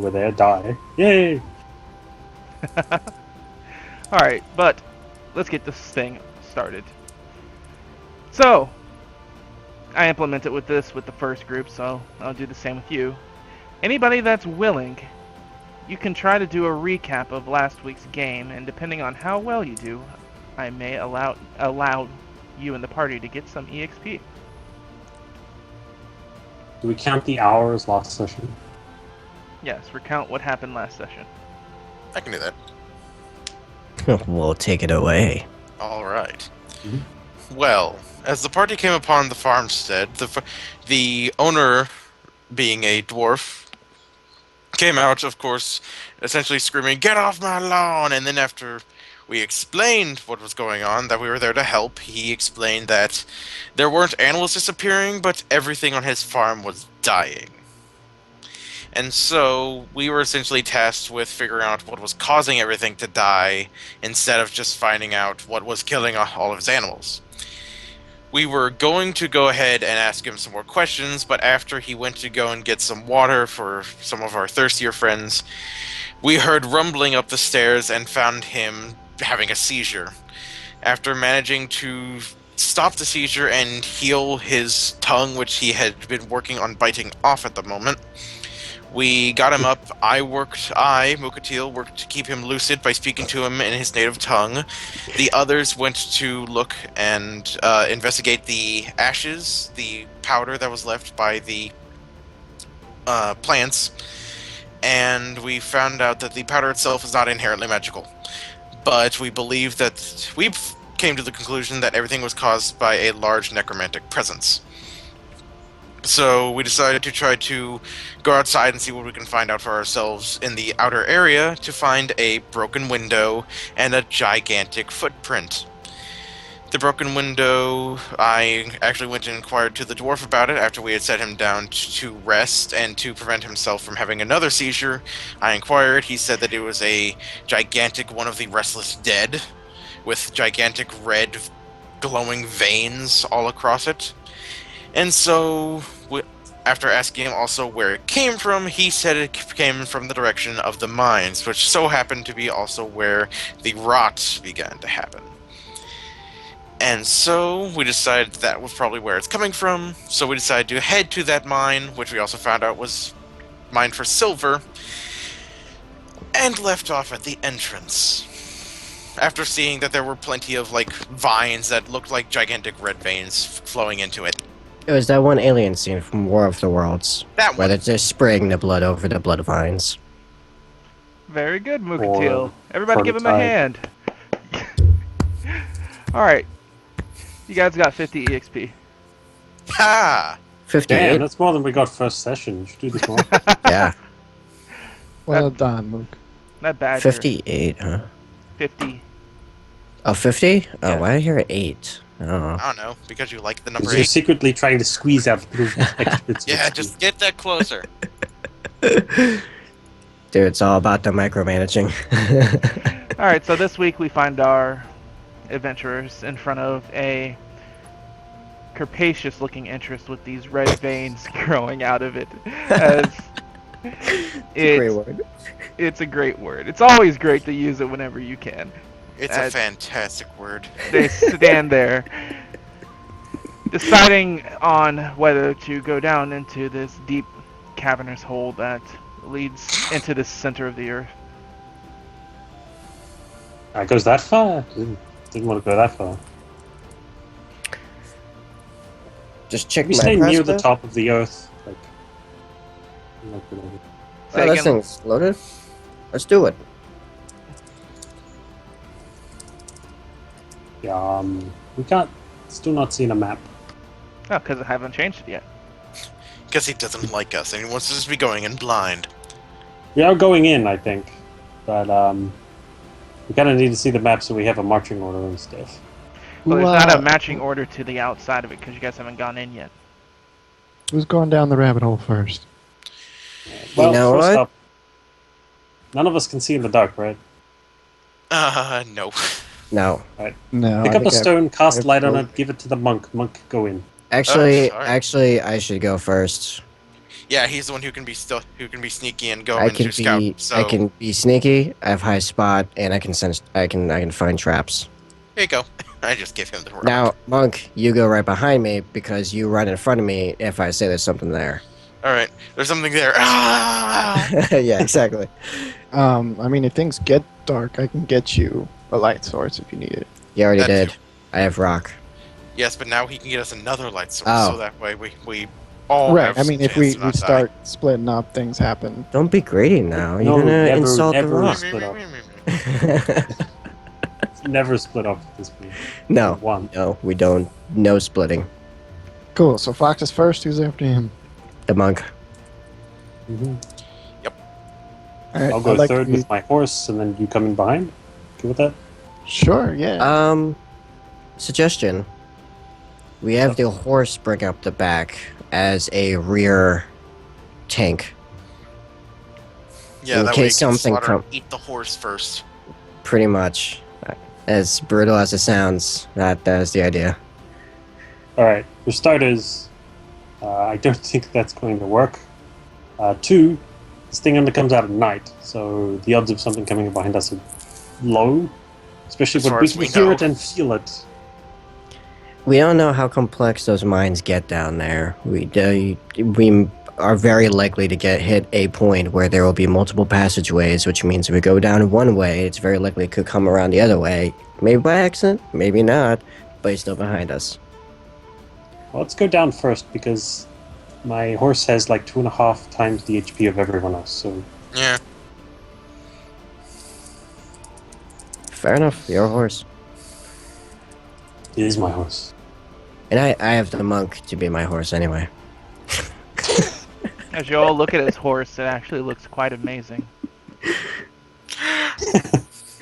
were there die. Yay! Alright, but let's get this thing started. So, I implement it with the first group, so I'll do the same with you. Anybody that's willing, you can try to do a recap of last week's game, and depending on how well you do, I may allow you and the party to get some EXP. Do we count the hours last session? Yes, recount what happened last session. I can do that. We'll take it away. All right. Mhm. Well, as the party came upon the farmstead, the owner, being a dwarf, came out, of course, essentially screaming, "Get off my lawn!" And then after we explained what was going on, that we were there to help, he explained that there weren't animals disappearing, but everything on his farm was dying. And so we were essentially tasked with figuring out what was causing everything to die instead of just finding out what was killing all of his animals. We were going to go ahead and ask him some more questions, but after he went to go and get some water for some of our thirstier friends, we heard rumbling up the stairs and found him having a seizure. After managing to stop the seizure and heal his tongue, which he had been working on biting off at the moment, we got him up. Mukateel, worked to keep him lucid by speaking to him in his native tongue. The others went to look and investigate the ashes, the powder that was left by the plants, and we found out that the powder itself is not inherently magical. But we believe that we came to the conclusion that everything was caused by a large necromantic presence. So we decided to try to go outside and see what we can find out for ourselves in the outer area to find a broken window and a gigantic footprint. The broken window, I actually went and inquired to the dwarf about it after we had set him down to rest and to prevent himself from having another seizure. I inquired, he said that it was a gigantic one of the restless dead with gigantic red glowing veins all across it. And so, after asking him also where it came from, he said it came from the direction of the mines, which so happened to be also where the rot began to happen. And so, we decided that was probably where it's coming from, so we decided to head to that mine, which we also found out was mined for silver, and left off at the entrance. After seeing that there were plenty of, vines that looked like gigantic red veins flowing into it. It was that one alien scene from War of the Worlds, That where one. they're just spraying the blood over the blood vines. Very good, Mukateel. Or Everybody give him a hand. Alright. You guys got 50 EXP. Ha! 58? Damn, that's more than we got first session. You should do this more. Yeah. Well done, Luke. Not bad. 58, huh? 50. Oh, 50? Oh, Yeah. why did I hear 8? I don't know. I don't know, because you like the number You're 8. secretly trying to squeeze out little extra bits of Yeah, XP. just get that closer. Dude, it's all about the micromanaging. Alright, so this week we find our adventurers in front of a capacious looking entrance with these red veins growing out of it. As it's a great word. It's always great to use it whenever you can. It's a fantastic word. They stand there deciding on whether to go down into this deep cavernous hole that leads into the center of the earth. It goes that far? Didn't want to go that far. Just check We my stay near the prospect. top of the earth. I'm not gonna- Say Oh, this again. thing's loaded. Let's do it. Yeah, we can't. Still not seeing a map. Oh, because I haven't changed it yet. Because he doesn't like us, and he wants us to be going in blind. We are going in, I think, but we kind of need to see the map so we have a marching order and stuff. Well, there's Who, not a matching order to the outside of it because you guys haven't gone in yet. Who's going down the rabbit hole first? Well, know first what? up, none of us can see in the dark, right? No. No. No. Pick I up a think stone, cast light on Oh. it, give it to the monk. Monk, go in. Actually, sorry. actually, I should go first. Yeah, he's the one who can be sneaky and go I into can scout. be So I can be sneaky. I have high spot, and I can sense. I can find traps. here you go. I just give him the rock. Now, Monk, you go right behind me because you run in front of me if I say there's something there. All right, there's something there. Ah! Yeah, exactly. I mean, if things get dark, I can get you a light source if you need it. You already That did. too. I have rock. Yes, but now he can get us another light source, Oh. so that way we all Right. have I mean, some if chance we to not die. start splitting up, things happen. Don't be greedy now. You're No, gonna never- insult never the rock. split up. Never split up at this point. No, One. no, we don't. No splitting. Cool. So Fox is first. Who's after him? The monk. Hmm. All right. I'll go I'd like third to- with my horse, and then you come in behind. Okay with that? Sure. Yeah. Suggestion. We have the horse bring up the back as a rear tank. Yeah, in that case way he can something slaughter come- and eat the horse first. Pretty much. As brutal as it sounds, that is the idea. All right. For starters, I don't think that's going to work. Two, this thing only comes out at night, so the odds of something coming up behind us are low. Especially As when far we as can we hear know. it and feel it. We don't know how complex those mines get down there. We are very likely to get hit a point where there will be multiple passageways, which means if we go down one way, it's very likely it could come around the other way. Maybe by accident, maybe not, but he's still behind us. Well, let's go down first because my horse has like 2.5 times the HP of everyone else. So Yeah. Fair enough, your horse. it is my horse. And I have the monk to be my horse anyway. As you all look at his horse, it actually looks quite amazing.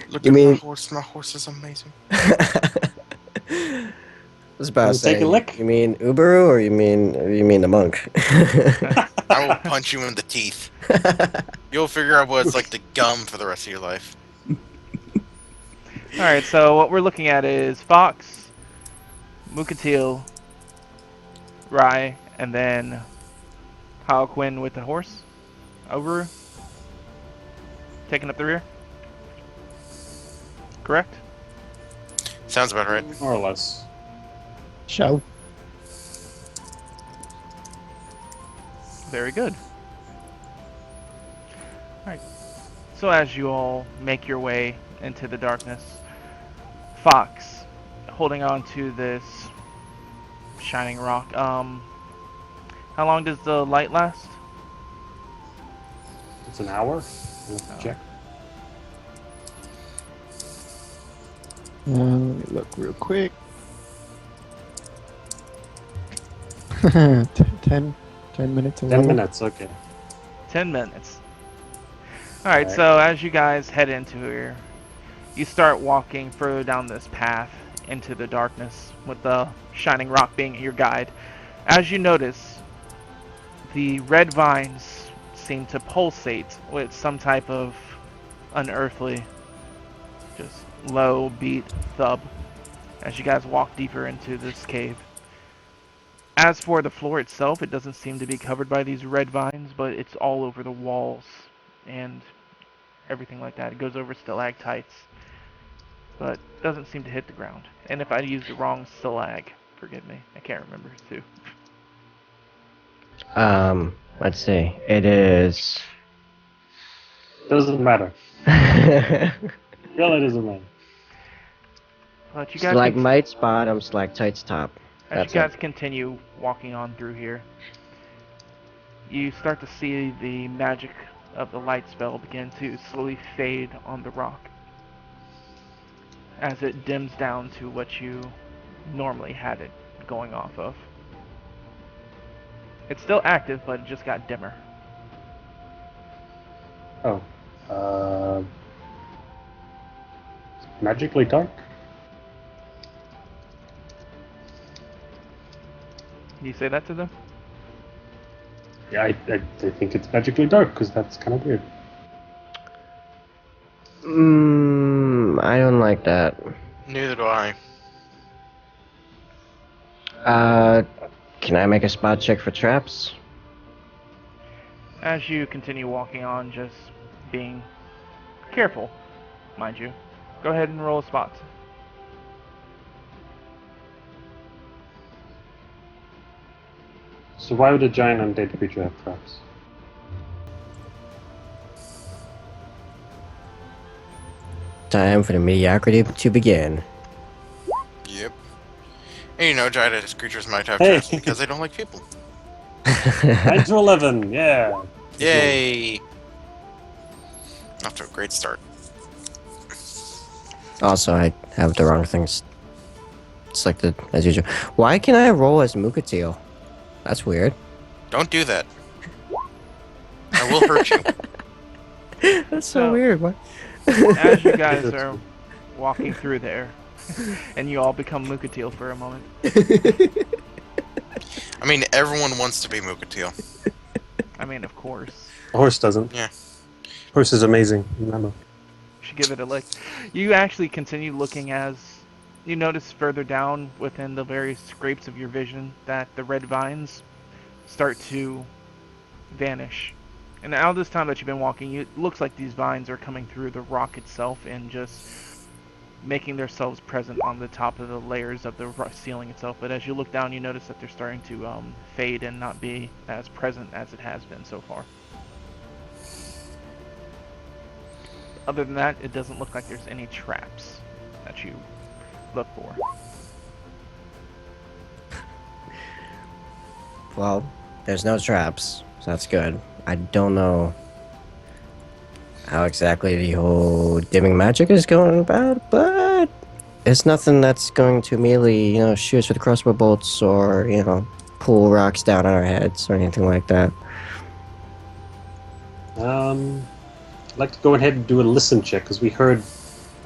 Look You at mean- my horse. My horse is amazing. I was about to Wanna say, take a lick? you mean Uberu or you mean the monk? I will punch you in the teeth. You'll figure out what it's like to gum for the rest of your life. Alright, so what we're looking at is Fox, Mukatil, Rai, and then Quinn with the horse. Over. Taking up the rear. Correct? Sounds about right. More or less. Shout. Very good. Alright. So as you all make your way into the darkness, Fox, holding on to this shining rock, how long does the light last? It's an hour. Let's check. Let me look real quick. 10 minutes. 10 minutes. Okay. 10 minutes. Alright, Alright. so as you guys head into here, you start walking further down this path into the darkness with the shining rock being your guide. As you notice, the red vines seem to pulsate with some type of unearthly, just low beat thub as you guys walk deeper into this cave. As for the floor itself, it doesn't seem to be covered by these red vines, but it's all over the walls and everything like that. It goes over stalactites, but doesn't seem to hit the ground. And if I used the wrong stalag, forgive me, I can't remember too. Let's see. It is. Doesn't matter. Really doesn't matter. But you guys, Stalagmite's bottom, stalactite's top. as That's you guys continue walking on through here, you start to see the magic of the light spell begin to slowly fade on the rock as it dims down to what you normally had it going off of. It's still active, but it just got dimmer. Oh. Magically dark? Can you say that to them? Yeah, I think it's magically dark because that's kind of weird. I don't like that. Neither do I. Can I make a spot check for traps? As you continue walking on, just being careful, mind you. Go ahead and roll a spot. So why would a giant undead creature have traps? Time for the mediocrity to begin. Yep. And you know, giant creatures might have Hey. traps because they don't like people. 9 to 11, yeah. Yay! Off to a great start. Also, I have the wrong things selected as usual. Why can I roll as Mukateel? That's weird. Don't do that. I will hurt you. That's so So- weird. What? As you guys are walking through there, and you all become Mukateel for a moment. I mean, everyone wants to be Mukateel. I mean, of course. A horse doesn't. Yeah. Horse is amazing. Remember. Should give it a lick. You actually continue looking as you notice further down within the various scrapes of your vision that the red vines start to vanish. And now this time that you've been walking, it looks like these vines are coming through the rock itself and just making themselves present on the top of the layers of the ceiling itself. But as you look down, you notice that they're starting to fade and not be as present as it has been so far. Other than that, it doesn't look like there's any traps that you look for. Well, there's no traps, so that's good. I don't know how exactly the whole dimming magic is going about, but it's nothing that's going to immediately, shoot us with crossbow bolts or, pull rocks down on our heads or anything like that. I'd like to go ahead and do a listen check because we heard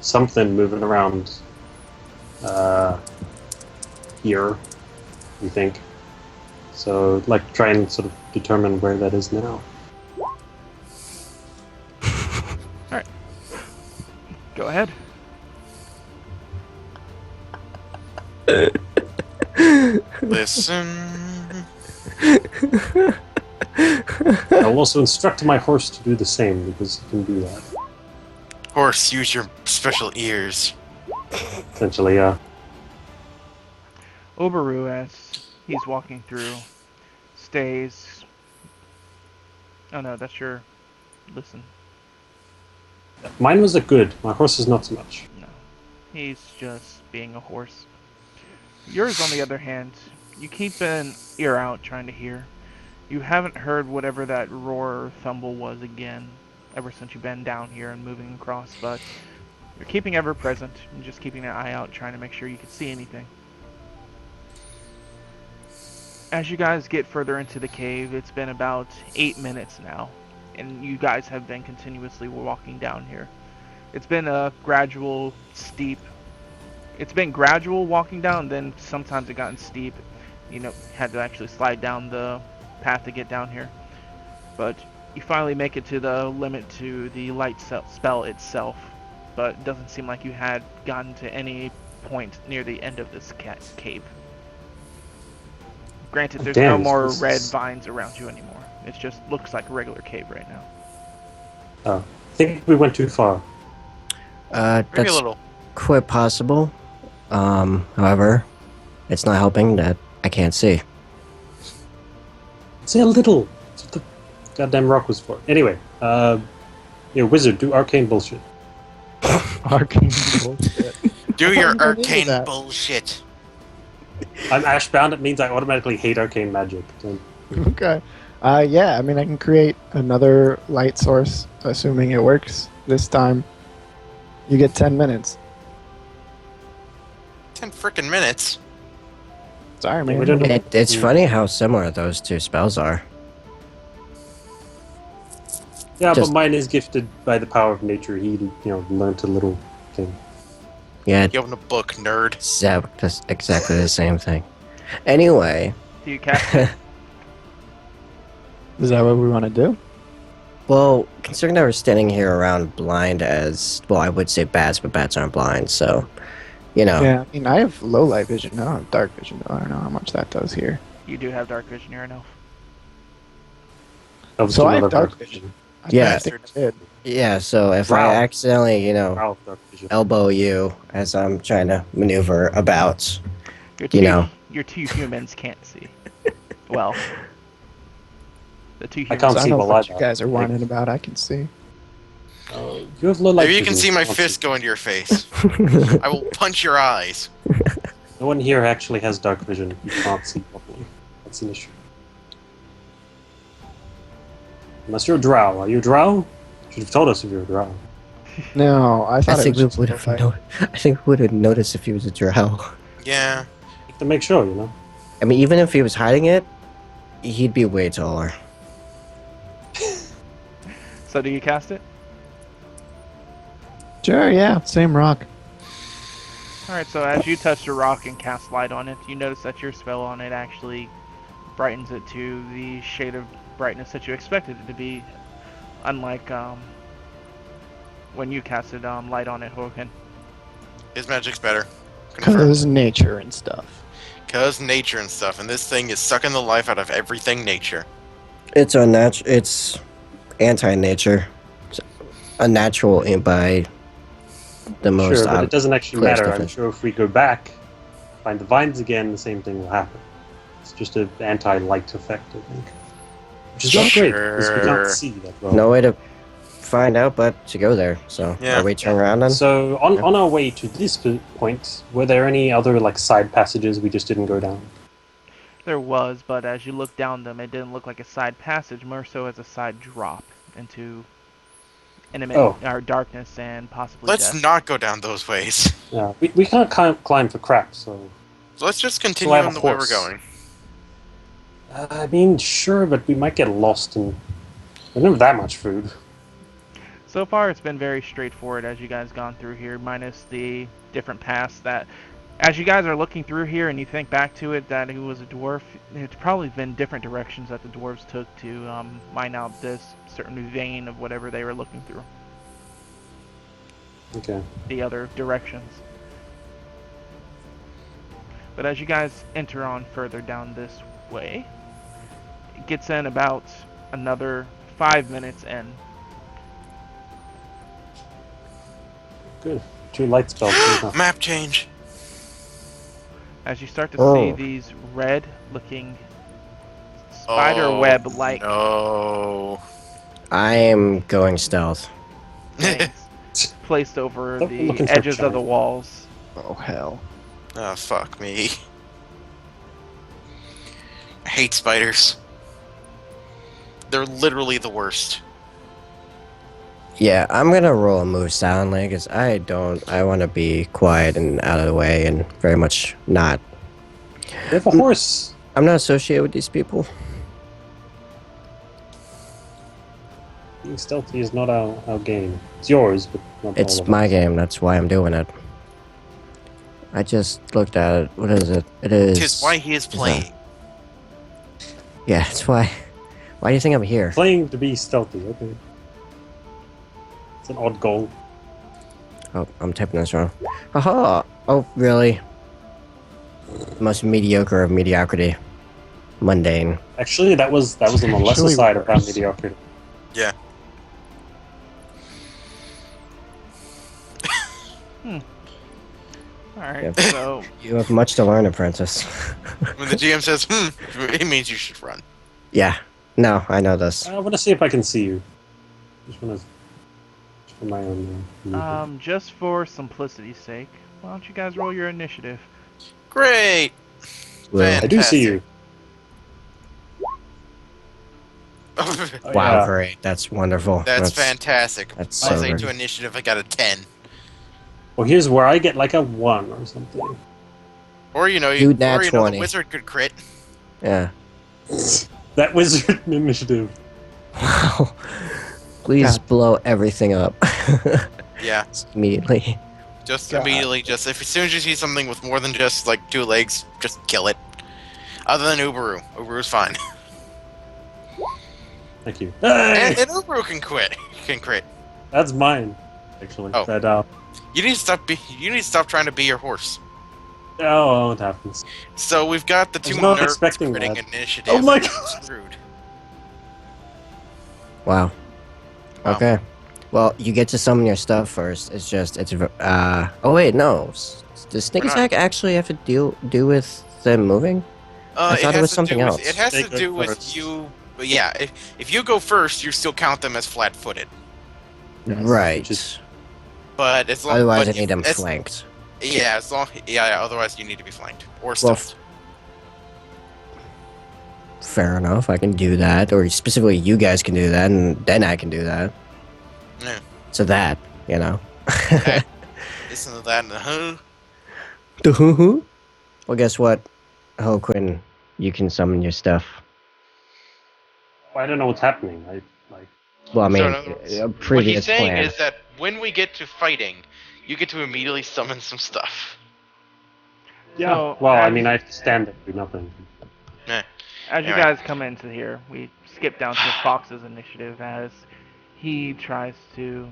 something moving around here, we think. So I'd like to try and sort of determine where that is now. Go ahead. Listen. I'll also instruct my horse to do the same because he can do that. Horse, use your special ears. Essentially, yeah. Oberu, as he's walking through, stays. Oh no, that's your listen. Mine was a good. My horse is not so much. No, he's just being a horse. Yours, on the other hand, you keep an ear out trying to hear. You haven't heard whatever that roar or thumble was again ever since you've been down here and moving across, but you're keeping ever present and just keeping an eye out trying to make sure you can see anything. As you guys get further into the cave, it's been about 8 minutes now, and you guys have been continuously walking down here. It's been a gradual, steep. It's been gradual walking down, then sometimes it gotten steep. Had to actually slide down the path to get down here. But you finally make it to the limit to the light spell itself. But it doesn't seem like you had gotten to any point near the end of this cave. Granted, there's no Damn, more this red is- vines around you anymore. It just looks like a regular cave right now. I think we went too far. Maybe a That's little. quite possible. However, it's not helping that I can't see. Say a little. That's what the goddamn rock was for. Anyway, wizard, do arcane bullshit. Arcane bullshit. Do I your thought you knew arcane that. bullshit. I'm ashbound. It means I automatically hate arcane magic. So Okay. Yeah, I mean, I can create another light source, assuming it works this time. You get 10 minutes. 10 frickin' minutes. Sorry, we man. don't know. It's funny how similar those two spells are. Yeah, Just- but mine is gifted by the power of nature. He, learned a little thing. Yeah, You open a book, nerd. that's exactly the same thing. Anyway, Do you cast it? Is that what we want to do? well, considering that we're standing here around blind as, well, I would say bats, but bats aren't blind, so, Yeah, I mean, I have low light vision. I don't have dark vision, though. I don't know how much that does here. You do have dark vision, you're an elf. Helps So do I have another dark vision. Yeah. I think I did. Yeah, so if Wow. I accidentally, Wow, dark vision. elbow you as I'm trying to maneuver about, Your know. your two humans can't see. Well, the two I humans. can't So I see know well what you either. guys are whining about. I can see. You have low light Maybe you can vision, see my can't fist go into your face. I will punch your eyes. No one here actually has dark vision. You can't see properly. That's an issue. Unless you're a drow. Are you a drow? Should have told us if you're a drow. No, I I thought it think was we just would a have fight. I think we would have noticed if he was a drow. Yeah. To make sure, you know. I mean, even if he was hiding it, he'd be way taller. So do you cast it? Sure, yeah, same rock. Alright, so as you touch the rock and cast light on it, you notice that your spell on it actually brightens it to the shade of brightness that you expected it to be, unlike when you casted light on it, Horkin. His magic's better. Confirmed. Cause nature and stuff. Because nature and stuff, and this thing is sucking the life out of everything nature. It's unnatural. It's anti-nature. It's unnatural by the most. Sure, but it doesn't actually clear matter. I'm definition. sure if we go back, find the vines again, the same thing will happen. It's just an anti-light effect, I think. Which is not great, because we Sure. can't see that well. No way to find out but to go there. So Yeah. are we turn around then? So, on our way to this point, were there any other like side passages we just didn't go down? There was, but as you look down them, it didn't look like a side passage, more so as a side drop into Oh. or darkness and possibly Let's death. not go down those ways. Yeah, we can't climb for crap, so... So let's just So continue I have on a the way we're horse. going. I mean, sure, but we might get lost and... We don't have that much food. So far, it's been very straightforward as you guys gone through here, minus the different paths that, as you guys are looking through here and you think back to it, that he was a dwarf, it's probably been different directions that the dwarves took to mine out this certain vein of whatever they were looking through, Okay. the other directions. But as you guys enter on further down this way, it gets in about another 5 minutes in. Good. 2 light spells. good enough. Map change. As you start to see Oh. these red-looking spider web-like No. I am going stealth. things placed over Thought we were the looking for edges of the giant. walls. Oh hell. Oh, fuck me. I hate spiders. They're literally the worst. Yeah, I'm gonna roll a move silently because I want to be quiet and out of the way and very much not. We have a horse. I'm not associated with these people. Being stealthy is not our game. It's yours, but not It's all of my us. game. That's why I'm doing it. I just looked at it. What is it? It is. Tis why he is playing. Yeah, it's why. Why do you think I'm here? Playing to be stealthy, okay. It's an odd goal. Oh, I'm typing this wrong. Haha! Oh, really? Most mediocre of mediocrity. Mundane. Actually, that was on the lesser Actually side of our worse. mediocrity. Yeah. Alright, Yep. so You have much to learn, apprentice. When the GM says, it means you should run. Yeah. No, I know this. I want to see if I can see you. Just want to... Just for my own... just for simplicity's sake, why don't you guys roll your initiative? Great! Well, I do see you. Oh, Oh, wow, yeah. great. That's wonderful. that's fantastic. That's I'll so say good. to initiative, I got a 10. Well, here's where I get like a 1 or something. Or, you know, Dude, nat the 20. wizard could crit. Yeah. That wizard initiative. Wow. Please God. blow everything up. Yeah, Immediately. just God. immediately, just as soon as you see something with more than just, like, 2 legs, just kill it. Other than Uberu. Uberu's fine. Thank you. Hey! And Uberu can crit. That's mine, actually. Oh. That, You need to stop trying to be your horse. oh, it happens. So we've got the I was 2 not nerds expecting critting that. initiative. Oh my and God. Screwed. Wow. Wow. Okay. Well, you get to summon your stuff first. Oh wait, no. Does sneak We're not- attack actually have to do with them moving? I thought it was something else. It has They to go do with first. you. But yeah, if you go first, you still count them as flat-footed. Yes, Right. which is- But as long Otherwise, I but need them as- flanked. Yeah, as long yeah. Otherwise, you need to be flanked or Well, stealth. Fair enough. I can do that, or specifically, you guys can do that, and then I can do that. Yeah. So that, you know. Listen to that. Well, guess what, Ho Quinn, you can summon your stuff. I don't know what's happening. Well, I So mean, in other words, a what previous he's saying plan. is that when we get to fighting, you get to immediately summon some stuff. Yeah. So, well, I as- mean, I have to stand there, do nothing. As you Anyway. guys come into here, we skip down to Fox's initiative as he tries to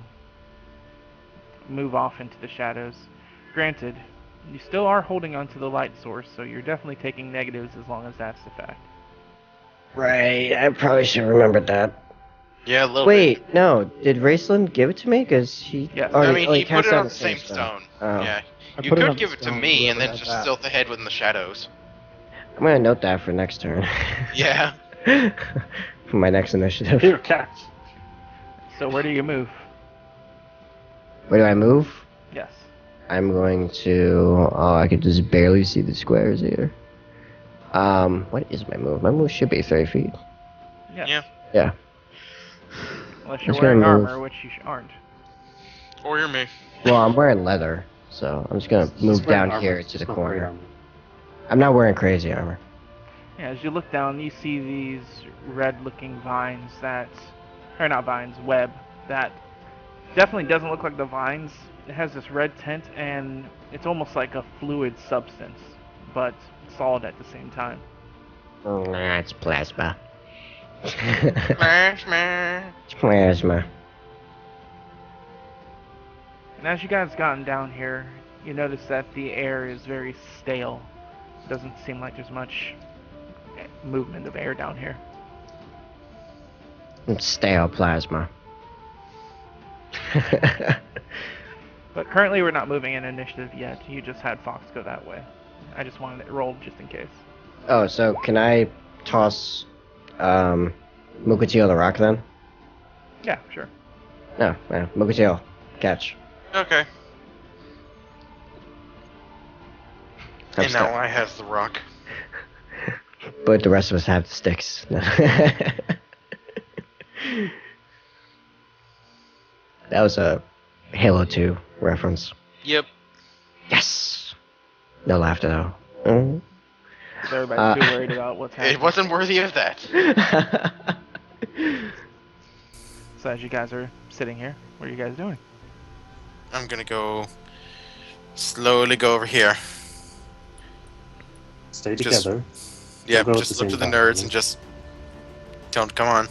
move off into the shadows. Granted, you still are holding onto the light source, so you're definitely taking negatives as long as that's the fact. Right, I probably should have remembered that. Yeah, a little bit. Wait, no, did Raceland give it to me? Because he. Yes. Oh, I mean, he cast put it out on the same stone. Oh. Yeah. I You put it on could the give it to stone, me and whoever then has just that. stealth ahead within the shadows. I'm gonna note that for next turn. Yeah. For my next initiative. Here, catch. So where do you move? Where do I move? Yes. I'm going to. Oh, I could just barely see the squares here. What is my move? My move should be 30 feet. Yes. Yeah. Yeah. Unless you're Let's go wearing move. armor, which you aren't. Or you're me. Well, I'm wearing leather, so I'm just gonna move He's wearing down armor, here it's to the just not great corner. armor. I'm not wearing crazy armor. Yeah, as you look down, you see these red-looking vines that, or not vines, web that definitely doesn't look like the vines. It has this red tint, and it's almost like a fluid substance, but solid at the same time. Nah, it's plasma. Smash, smash. It's plasma. And as you guys gotten down here, you notice that the air is very stale. Doesn't seem like there's much movement of air down here. It's stale plasma. But currently we're not moving in initiative yet. You just had Fox go that way. I just wanted it rolled just in case. Oh, so can I toss Mukateo the rock then? Yeah, sure. No, Mukateo, catch. Okay. I'm And now stuck. I have the rock. But the rest of us have the sticks. That was a Halo 2 reference. Yep. Yes! No laughter though. Mm. Is everybody too worried about what's happening? It wasn't worthy of that. So as you guys are sitting here, what are you guys doing? I'm gonna go slowly go over here. Stay Just- together. Yeah, go at just the look to same the time, nerds yeah. and just don't come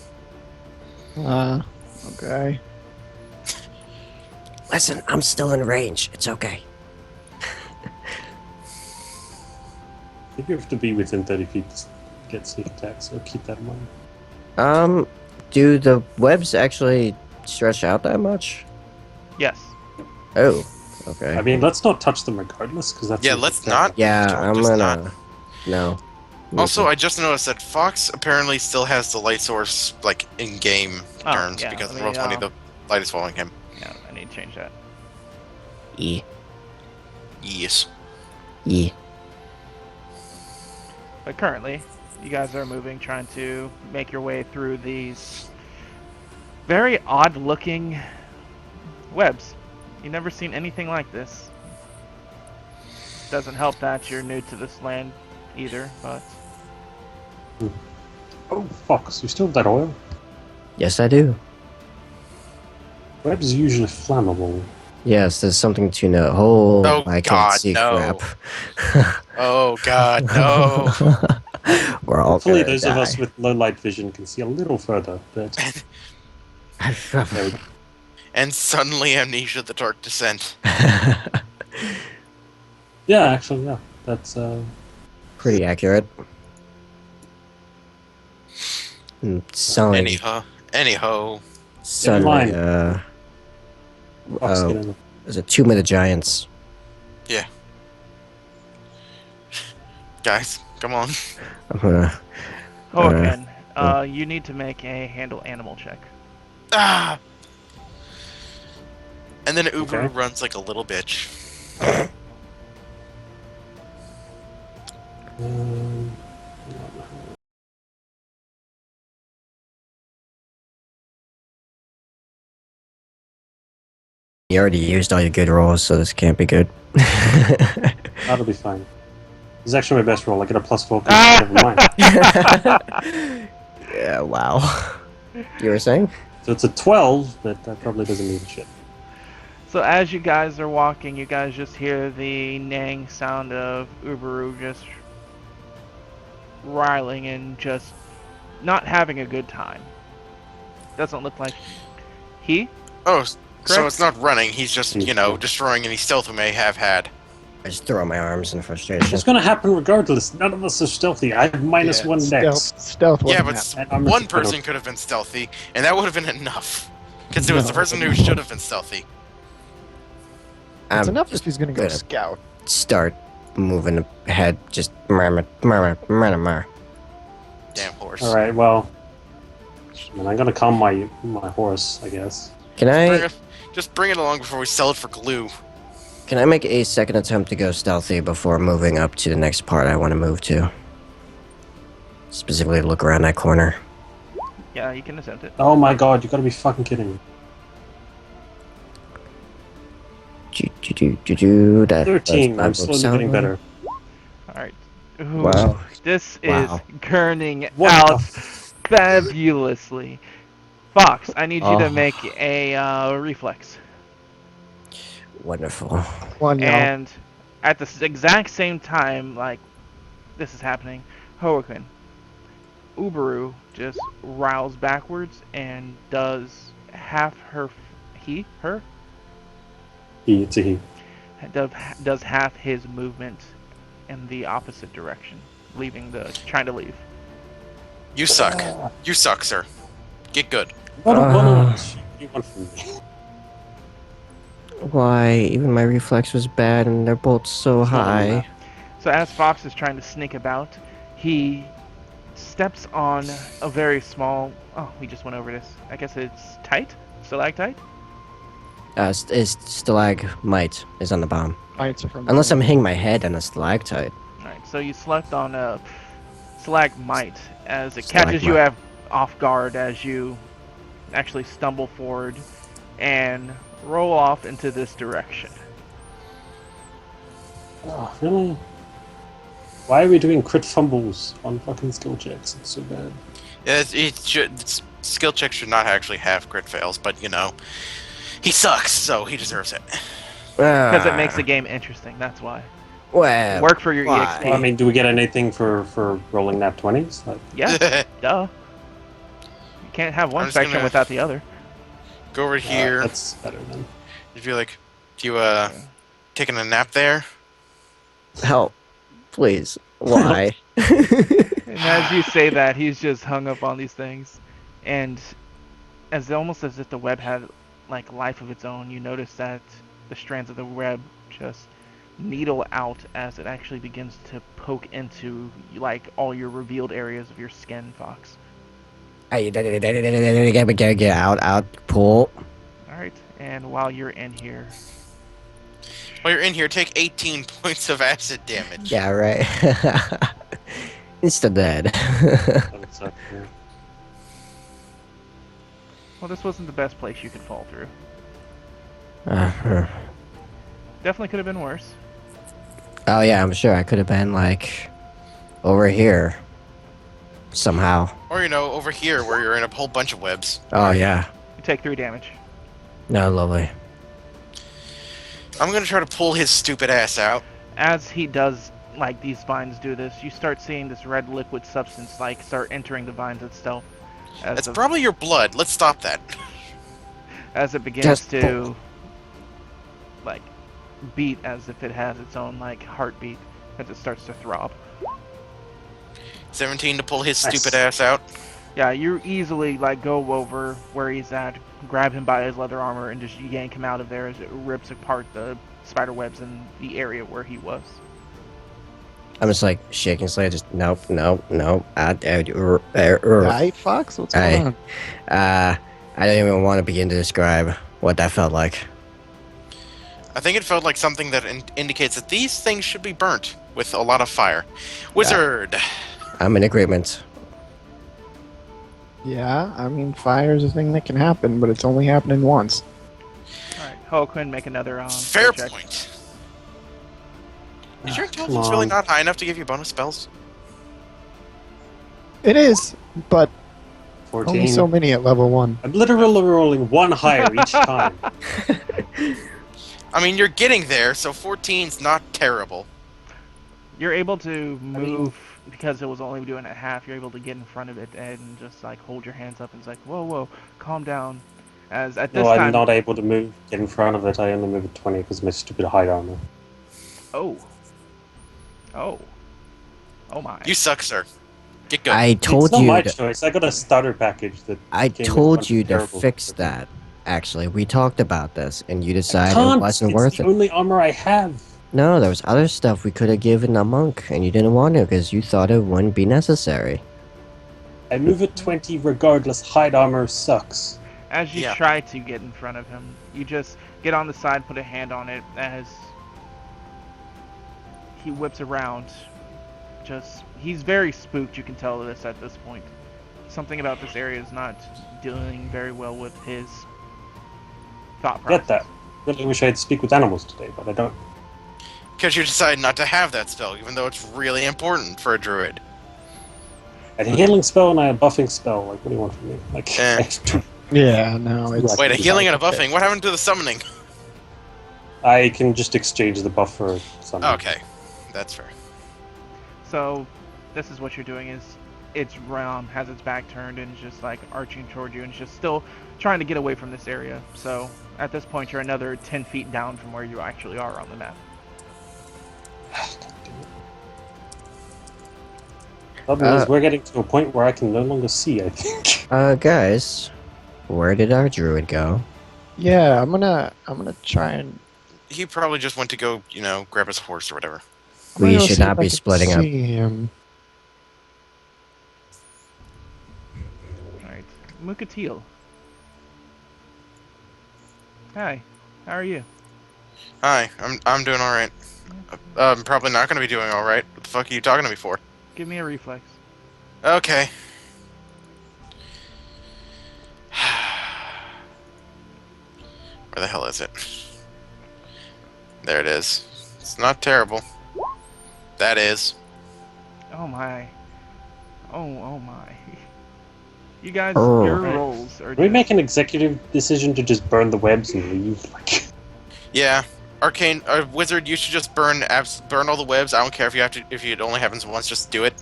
on. Okay. Listen, I'm still in range. It's okay. I think you have to be within 30 feet to get sneak attacks, so keep that in mind. Do the webs actually stretch out that much? Yes. Oh, okay. I mean, let's not touch them regardless, because that's... Yeah, what let's the- not. Yeah, Just I'm not. gonna. No. Also, I just noticed that Fox apparently still has the light source, like, in-game Oh, turns, yeah, because I in mean, Roll20 the light is following him. Yeah, I need to change that. E. Yes. E. But currently, you guys are moving, trying to make your way through these very odd-looking webs. You've never seen anything like this. Doesn't help that you're new to this land either, but Oh, Fox, you still have that oil? Yes, I do. Webs are usually flammable. Yes, there's something to know. Oh, Oh, I can't God, see no. crap. Oh god, no. We're all Hopefully gonna those die. of us with low light vision can see a little further, but... there we go. And suddenly Amnesia the Dark Descent. Yeah, actually, yeah. That's, Pretty accurate. Selling. Anyhow. Anyhow, line. Sunray, Fox, oh, get in. there's a Tomb of the Giants. guys, come on. I'm gonna. Hoken, you need to make a handle animal check. Ah! And then Uber Okay. runs like a little bitch. Um, You already used all your good rolls, so this can't be good. That'll be fine. This is actually my best roll. I get a +4. Ah! Never mind. Yeah, wow. You were saying? So it's a 12, but that probably doesn't mean shit. So as you guys are walking, you guys just hear the neighing sound of Uberu just riling and just not having a good time. Doesn't look like he. Oh, so Correct. it's not running. He's just, you know, destroying any stealth we may have had. I just throw my arms in frustration. It's gonna happen regardless. None of us are stealthy. I have -1 dex. Stealth Yeah, wasn't but happening. I'm one just- person could have been stealthy, and that would have been enough. Because it was the person who should have been stealthy. It's I'm enough if he's gonna go gonna- scout. start moving ahead. Just murmur, murmur, murmur, murmur. Damn horse. All right. Well, I mean, I'm gonna calm my horse, I guess. Can Just bring it along before we sell it for glue. I make a second attempt to go stealthy before moving up to the next part I want to move to? Specifically, look around that corner. Yeah, you can attempt it. Oh my god! You gotta be fucking kidding me. That 13. I'm does slowly sound getting right. better. All right. Wow. This Wow. is turning What out the fabulously. Fox, I need you Oh. to make a reflex. Wonderful. One, y'all. And at the exact same time, like this is happening, Hoenn, Uberu just riles backwards and does half her, her It's a he. does half his movement in the opposite direction, trying to leave. You suck. You suck, sir. Get good. What you want from me? Why? Even my reflex was bad, and they're both so high. So as Fox is trying to sneak about, he steps on a very small. Oh, we just went over this. I guess it's stalactite. Is stalagmite is on the bottom. Lights are from Unless I'm hitting my head on a stalactite. All right, so you slept on a stalagmite as it catches you Stalagmite. off guard as you actually stumble forward and roll off into this direction. Oh, really? Why are we doing crit fumbles on fucking skill checks? It's so bad. Yeah, skill checks should not actually have crit fails, but you know, he sucks, so he deserves it. Because it makes the game interesting, that's why. Well, Work for your why? EXP. Well, I mean, do we get anything for rolling nat 20s? Like, Yeah, duh. You can't have one I'm just section gonna- without the other. Go over here. that's better then. If you're like, do you taking a nap there? help, please. Why? And as you say that, he's just hung up on these things, and almost as if the web had like life of its own, you notice that the strands of the web just needle out as it actually begins to poke into like all your revealed areas of your skin, Fox. Hey, get out, pull. All right, and while you're in here, While you're in here, take 18 points of acid damage. Yeah, right. Insta dead. That would suck, yeah. well, this wasn't the best place you could fall through. Uh-huh. Definitely could have been worse. Oh yeah, I'm sure I could have been like over here somehow. Or, you know, over here where you're in a whole bunch of webs. Oh yeah. You take 3 damage. No, lovely. I'm gonna try to pull his stupid ass out. As he does, like these vines do this, you start seeing this red liquid substance like start entering the vines itself. As That's probably your blood. Let's stop that. as it begins Just to like beat as if it has its own like heartbeat as it starts to throb. 17 to pull his Nice. stupid ass out. Yeah, you easily like go over where he's at, grab him by his leather armor, and just yank him out of there as it rips apart the spider webs in the area where he was. I'm just like shaking Slayer, just nope. Die, Fox? What's Hey. going on? I don't even want to begin to describe what that felt like. I think it felt like something that indicates that these things should be burnt with a lot of fire. Wizard! I'm in agreement. Yeah, I mean, fire is a thing that can happen, but it's only happening once. Alright, Hoquin, make another Fair check. point. Is your Come intelligence really on. not high enough to give you bonus spells? It is, but 14. only so many at level 1. I'm literally rolling one higher each time. I mean, you're getting there, so 14's not terrible. You're able to move because it was only doing it half. You're able to get in front of it and just like hold your hands up and it's like, whoa, calm down. As at this No, I'm time, not able to move, get in front of it. I only move at 20 because of my stupid hide armor. oh my. You suck, sir. Get good. I told it's not you. my To, choice. I got a starter package that. I came with a told bunch you of to terrible fix stuff. that. Actually, we talked about this, and you decided Can't. it wasn't It's worth the it. only armor I have. No, there was other stuff we could have given a monk, and you didn't want to because you thought it wouldn't be necessary. I move at 20 regardless. Hide armor sucks. As you Yeah. try to get in front of him, you just get on the side, put a hand on it as he whips around. He's very spooked, you can tell this at this point. Something about this area is not dealing very well with his thought process. Get that. Really wish I'd speak with animals today, but I don't. Because you decided not to have that spell, even though it's really important for a druid. I had a healing spell and I had a buffing spell. Like, what do you want from me? Like, Eh. Yeah, no, it's... Wait, a healing and a buffing? What happened to the summoning? I can just exchange the buff for something. Okay, that's fair. So, this is what you're doing is, its realm has its back turned and is just like arching toward you and it's just still trying to get away from this area. So, at this point you're another 10 feet down from where you actually are on the map. Problem is, we're getting to a point where I can no longer see, I think. Guys, where did our druid go? Yeah, I'm gonna try and... He probably just went to go, grab his horse or whatever. I'm gonna We go should see not if I be can splitting up. see him. Alright. Mukateel. Hi. How are you? Hi, I'm doing alright. I'm probably not going to be doing alright. What the fuck are you talking to me for? Give me a reflex. Okay. Where the hell is it? There it is. It's not terrible. That is. Oh my. Oh my. You guys, Oh. your Right. rolls are Can we just... make an executive decision to just burn the webs and leave? Like, Yeah. Arcane, Wizard, you should just burn all the webs. I don't care if it only happens once, just do it.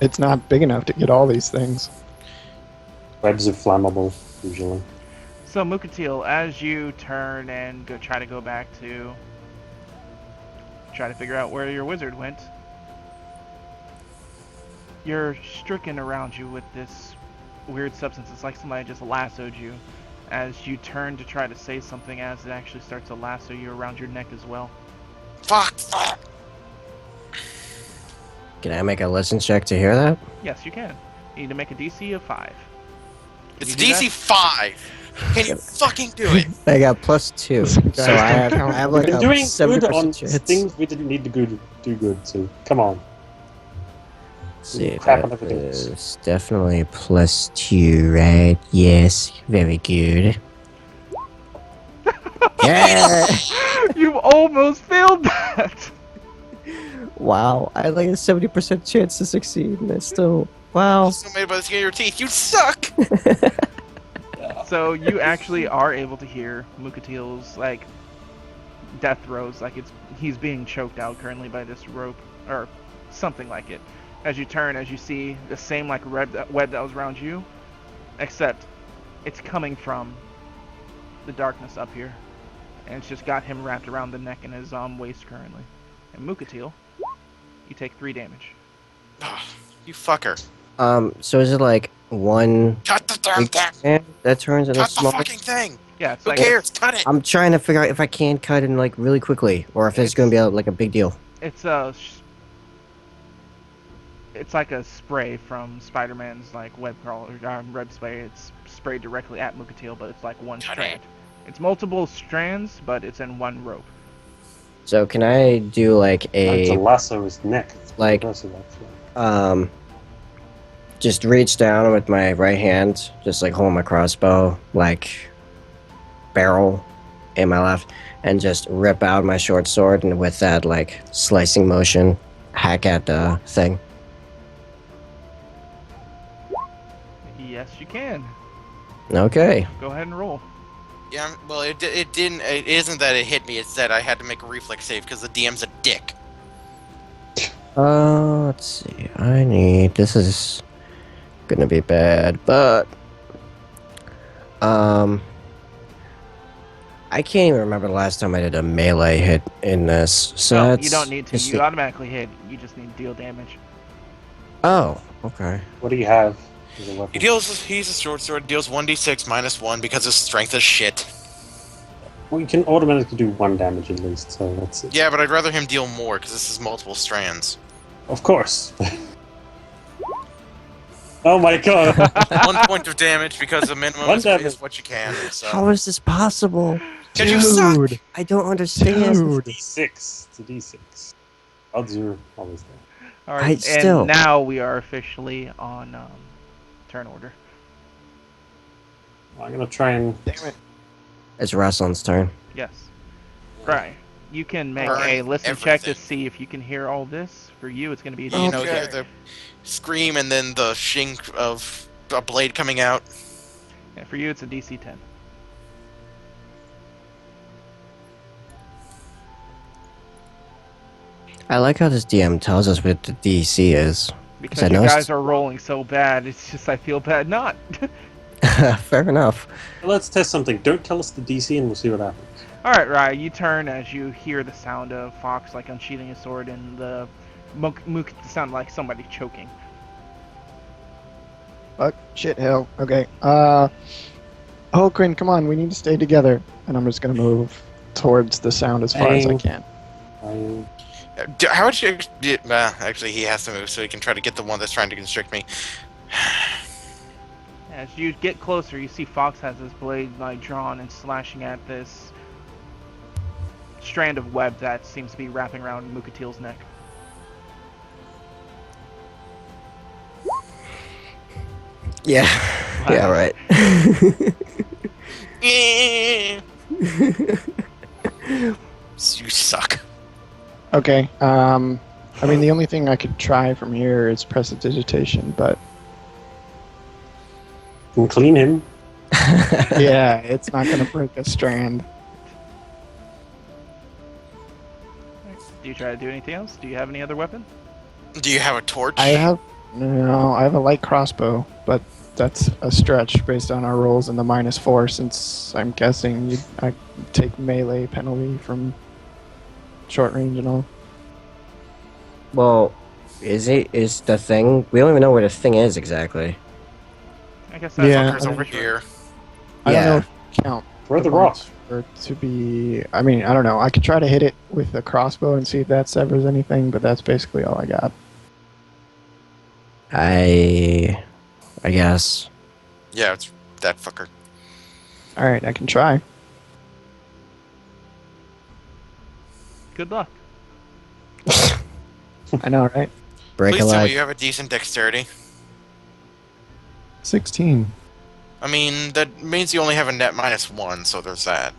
It's not big enough to get all these things. webs are flammable, usually. So Mukateel, as you turn and try to go back to try to figure out where your wizard went, you're stricken around you with this weird substance. It's like somebody just lassoed you. As you turn to try to say something, as it actually starts to lasso you around your neck as well. Fuck! Can I make a listen check to hear that? Yes, you can. You need to make a DC of 5. It's you do DC 5! Can you fucking do it? I got +2, so Guys, I have, don't I have We've like been a doing good on 70% chance. things we didn't need to do good, so come on. See, Crap on that everything else. is definitely +2, right? Yes, very good. Yeah! You almost failed that! Wow, I had like a 70% chance to succeed, and it's still... Wow. So made by the skin of your teeth. You suck! So you actually are able to hear Mukatel's like death throes, like he's being choked out currently by this rope or something like it. As you turn, as you see the same like web that was around you, except it's coming from the darkness up here, and it's just got him wrapped around the neck and his waist currently. And Mukatil, you take 3 damage. You fucker. So is it like one Cut the damn big thing! strand that turns into Cut the small? fucking thing! Yeah, it's Who like cares? Cut it! I'm trying to figure out if I can cut it like really quickly, or if it's gonna be like a big deal. it's like a spray from Spider-Man's like web crawler, web spray. It's sprayed directly at Mukateel, but it's like one Cut strand. It's multiple strands, but it's in one rope. So can I do like It's a a lasso his neck. It's like- impressive, actually. just reach down with my right hand, just like hold my crossbow like barrel in my left, and just rip out my short sword, and with that like slicing motion, hack at the thing. Yes, you can. Okay. Go ahead and roll. Yeah, well, it didn't. It isn't that it hit me. It's that I had to make a reflex save because the DM's a dick. Let's see. This is gonna be bad, but I can't even remember the last time I did a melee hit in this. So No, that's you don't need to. just You automatically hit. You just need to deal damage. Oh, okay. What do you have as a weapon? He's a short sword. Deals 1d6 minus 1 because his strength is shit. Well, you can automatically do 1 damage at least, so that's it. Yeah, but I'd rather him deal more because this is multiple strands. Of course. Oh my god. 1 point of damage because the minimum One is damage. what you can. So. How is this possible? 'Cause you suck. I don't understand. Dude. D6. It's a D6. Odds are always there. All right, still- and now we are officially on turn order. I'm gonna try and. Damn it. It's Roslin's turn. Yes. Right. You can make Burn a listen check to everything. see if you can hear all this. For you, it's going to be a You know, D6. the scream and then the shink of a blade coming out. Yeah, for you, it's a DC 10. I like how this DM tells us what the DC is. Because I you noticed- guys are rolling so bad, it's just I feel bad not. Fair enough. Let's test something. Don't tell us the DC and we'll see what happens. All right, Rye, you turn as you hear the sound of Fox like unsheathing his sword and the mook sound like somebody choking. Fuck, shit, hell. Okay. Hulkrin, come on, we need to stay together. And I'm just gonna move towards the sound as far as I Dang. can. I, How would you? Actually, he has to move so he can try to get the one that's trying to constrict me. As you get closer, you see Fox has his blade like drawn and slashing at this strand of web that seems to be wrapping around Mukateel's neck. Yeah. Yeah, right. You suck. Okay. I mean, the only thing I could try from here is prestidigitation, but can clean him. yeah, it's not gonna break a strand. Do you try to do anything else? Do you have any other weapon? Do you have a torch? I have a light crossbow, but that's a stretch based on our rolls and the -4. Since I'm guessing I take melee penalty from short range and all. Well, is the thing? We don't even know where the thing is exactly. I guess that's Yeah, Fucker's I over think- here. I don't know Yeah. if you count Throw the points rock. for it to be. I mean, I don't know. I could try to hit it with a crossbow and see if that severs anything, but that's basically all I got. I guess. Yeah, it's that fucker. All right, I can try. Good luck. I know, right? Break Please a tell me leg. you have a decent dexterity. 16. I mean, that means you only have a net -1, so there's that.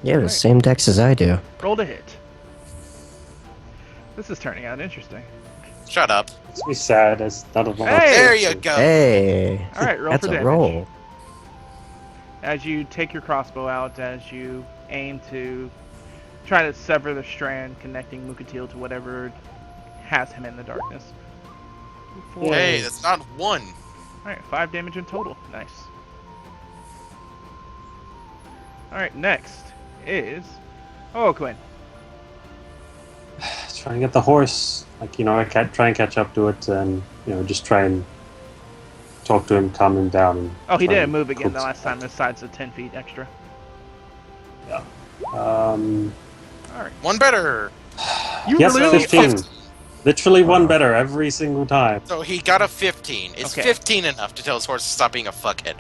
Yeah, the Right. same dex as I do. Roll to hit. This is turning out interesting. Shut up. Makes me sad as none of my. Hey! There you go. Hey. All right, roll That's for a damage. roll. As you take your crossbow out, as you aim to try to sever the strand connecting Mukateel to whatever has him in the darkness. Hey, that's not 1. Alright, 5 damage in total. Nice. Alright, next is... Oh, Quinn. try and get the horse. Like, I can't try and catch up to it, and just try and talk to him, calm him down. And Oh, he try didn't and move again the coax last him time. This side's at 10 feet extra. back. All right. One better. You Yes, really only 15. Literally one Wow. better every single time. So he got a 15. Is Okay. 15 enough to tell his horse to stop being a fuckhead?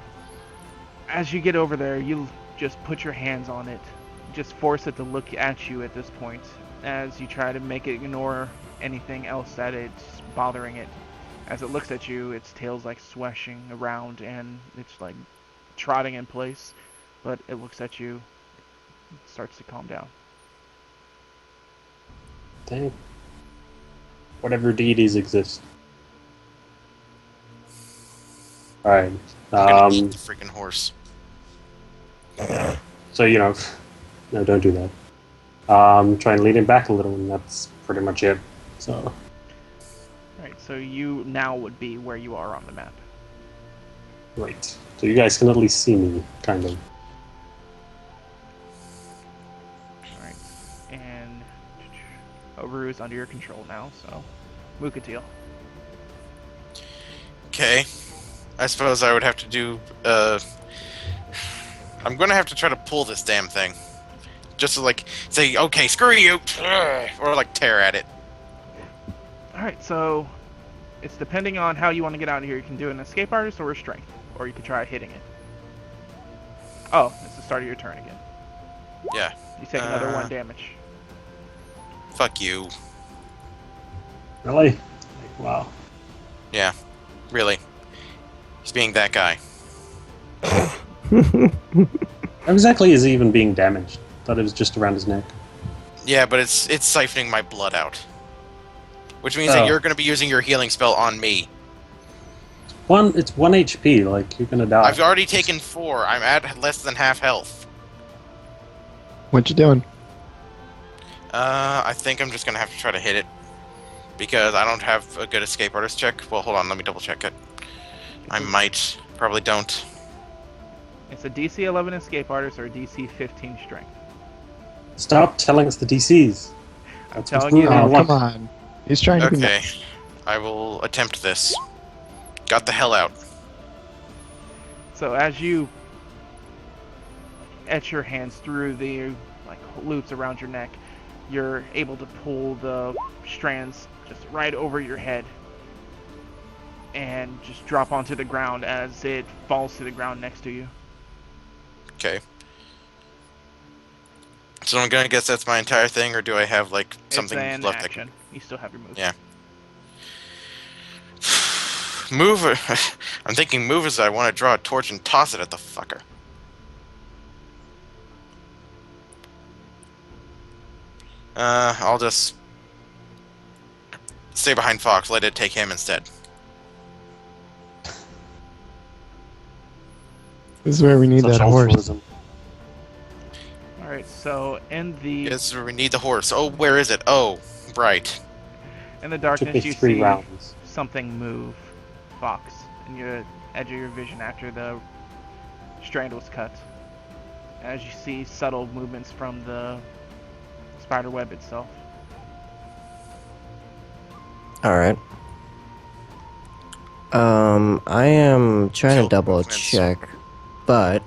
As you get over there, you just put your hands on it. Just force it to look at you at this point as you try to make it ignore anything else that it's bothering it. As it looks at you, its tail's like swashing around and it's like trotting in place, but it looks at you, starts to calm down. Dang. Whatever deities exist. Alright. I'm gonna eat the freaking horse. So, no, don't do that. Try and lead him back a little, and that's pretty much it. So, Right, so you now would be where you are on the map. right. So you guys can at least see me, kind of. Alright, and Obaru is under your control now, so Mukateel. Okay. I suppose I would have to do, I'm gonna have to try to pull this damn thing. Just to, say, okay, screw you! Or, tear at it. Alright, so it's depending on how you want to get out of here. You can do an escape artist or a strength, or you can try hitting it. Oh, it's the start of your turn again. Yeah. You take another 1 damage. Fuck you. Really? Wow. Yeah. Really. He's being that guy. How exactly is he even being damaged? Thought it was just around his neck. Yeah, but it's siphoning my blood out. Which means that Oh. you're gonna be using your healing spell on me. It's 1 HP, like, you're gonna die. I've already taken 4. I'm at less than half health. What you doing? I think I'm just gonna have to try to hit it. Because I don't have a good escape artist check. Well, hold on, let me double check it. I might. Probably don't. It's a DC 11 escape artist or a DC 15 strength. Stop telling us the DCs. I'm That's telling what's you, rude. Oh, look. come on. He's trying to be Okay. nice. I will attempt this. Got the hell out. So as you etch your hands through the loops around your neck, you're able to pull the strands just right over your head and just drop onto the ground as it falls to the ground next to you. Okay. So I'm gonna guess that's my entire thing, or do I have something it's an left? that action. You still have your moves. Yeah. Move. I'm thinking move as I want to draw a torch and toss it at the fucker. I'll just stay behind Fox. Let it take him instead. This is where we need Such that horse. altruism. Alright, so in the Yes, we need the horse. Oh, where is it? Oh, right. in the Took darkness me you 3 see rounds. something move, Fox, in your edge of your vision after the strand was cut. As you see subtle movements from the spider web itself. Alright. I am trying to Field double movements. check, but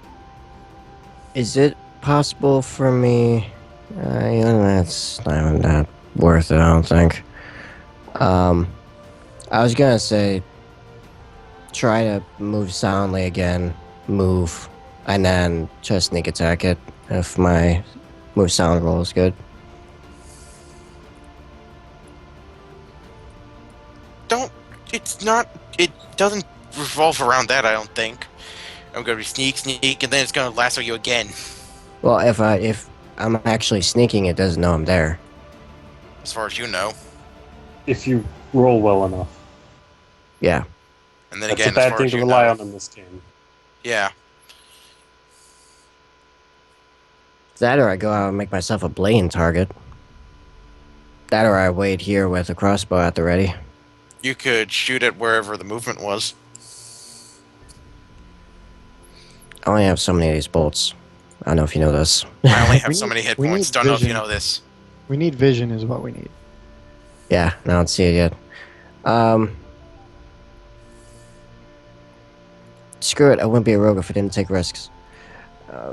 is it possible for me? That's not even that worth it, I don't think. I was gonna say, try to move silently again, move, and then try to sneak attack it if my move sound roll is good. It's not. It doesn't revolve around that, I don't think. I'm gonna be sneak, and then it's gonna lasso you again. Well, if I'm actually sneaking, it doesn't know I'm there. As far as you know. If you roll well enough. Yeah. And then That's again, a as bad far thing as to you rely know. on in this game. Yeah. That or I go out and make myself a Blaine target. That or I wait here with a crossbow at the ready. You could shoot at wherever the movement was. I only have so many of these bolts. I don't know if you know this. I only have We so need- many hit we points. need Don't know if you vision. know this. We need vision is what we need. Yeah, I don't see it yet. Screw it, I wouldn't be a rogue if I didn't take risks.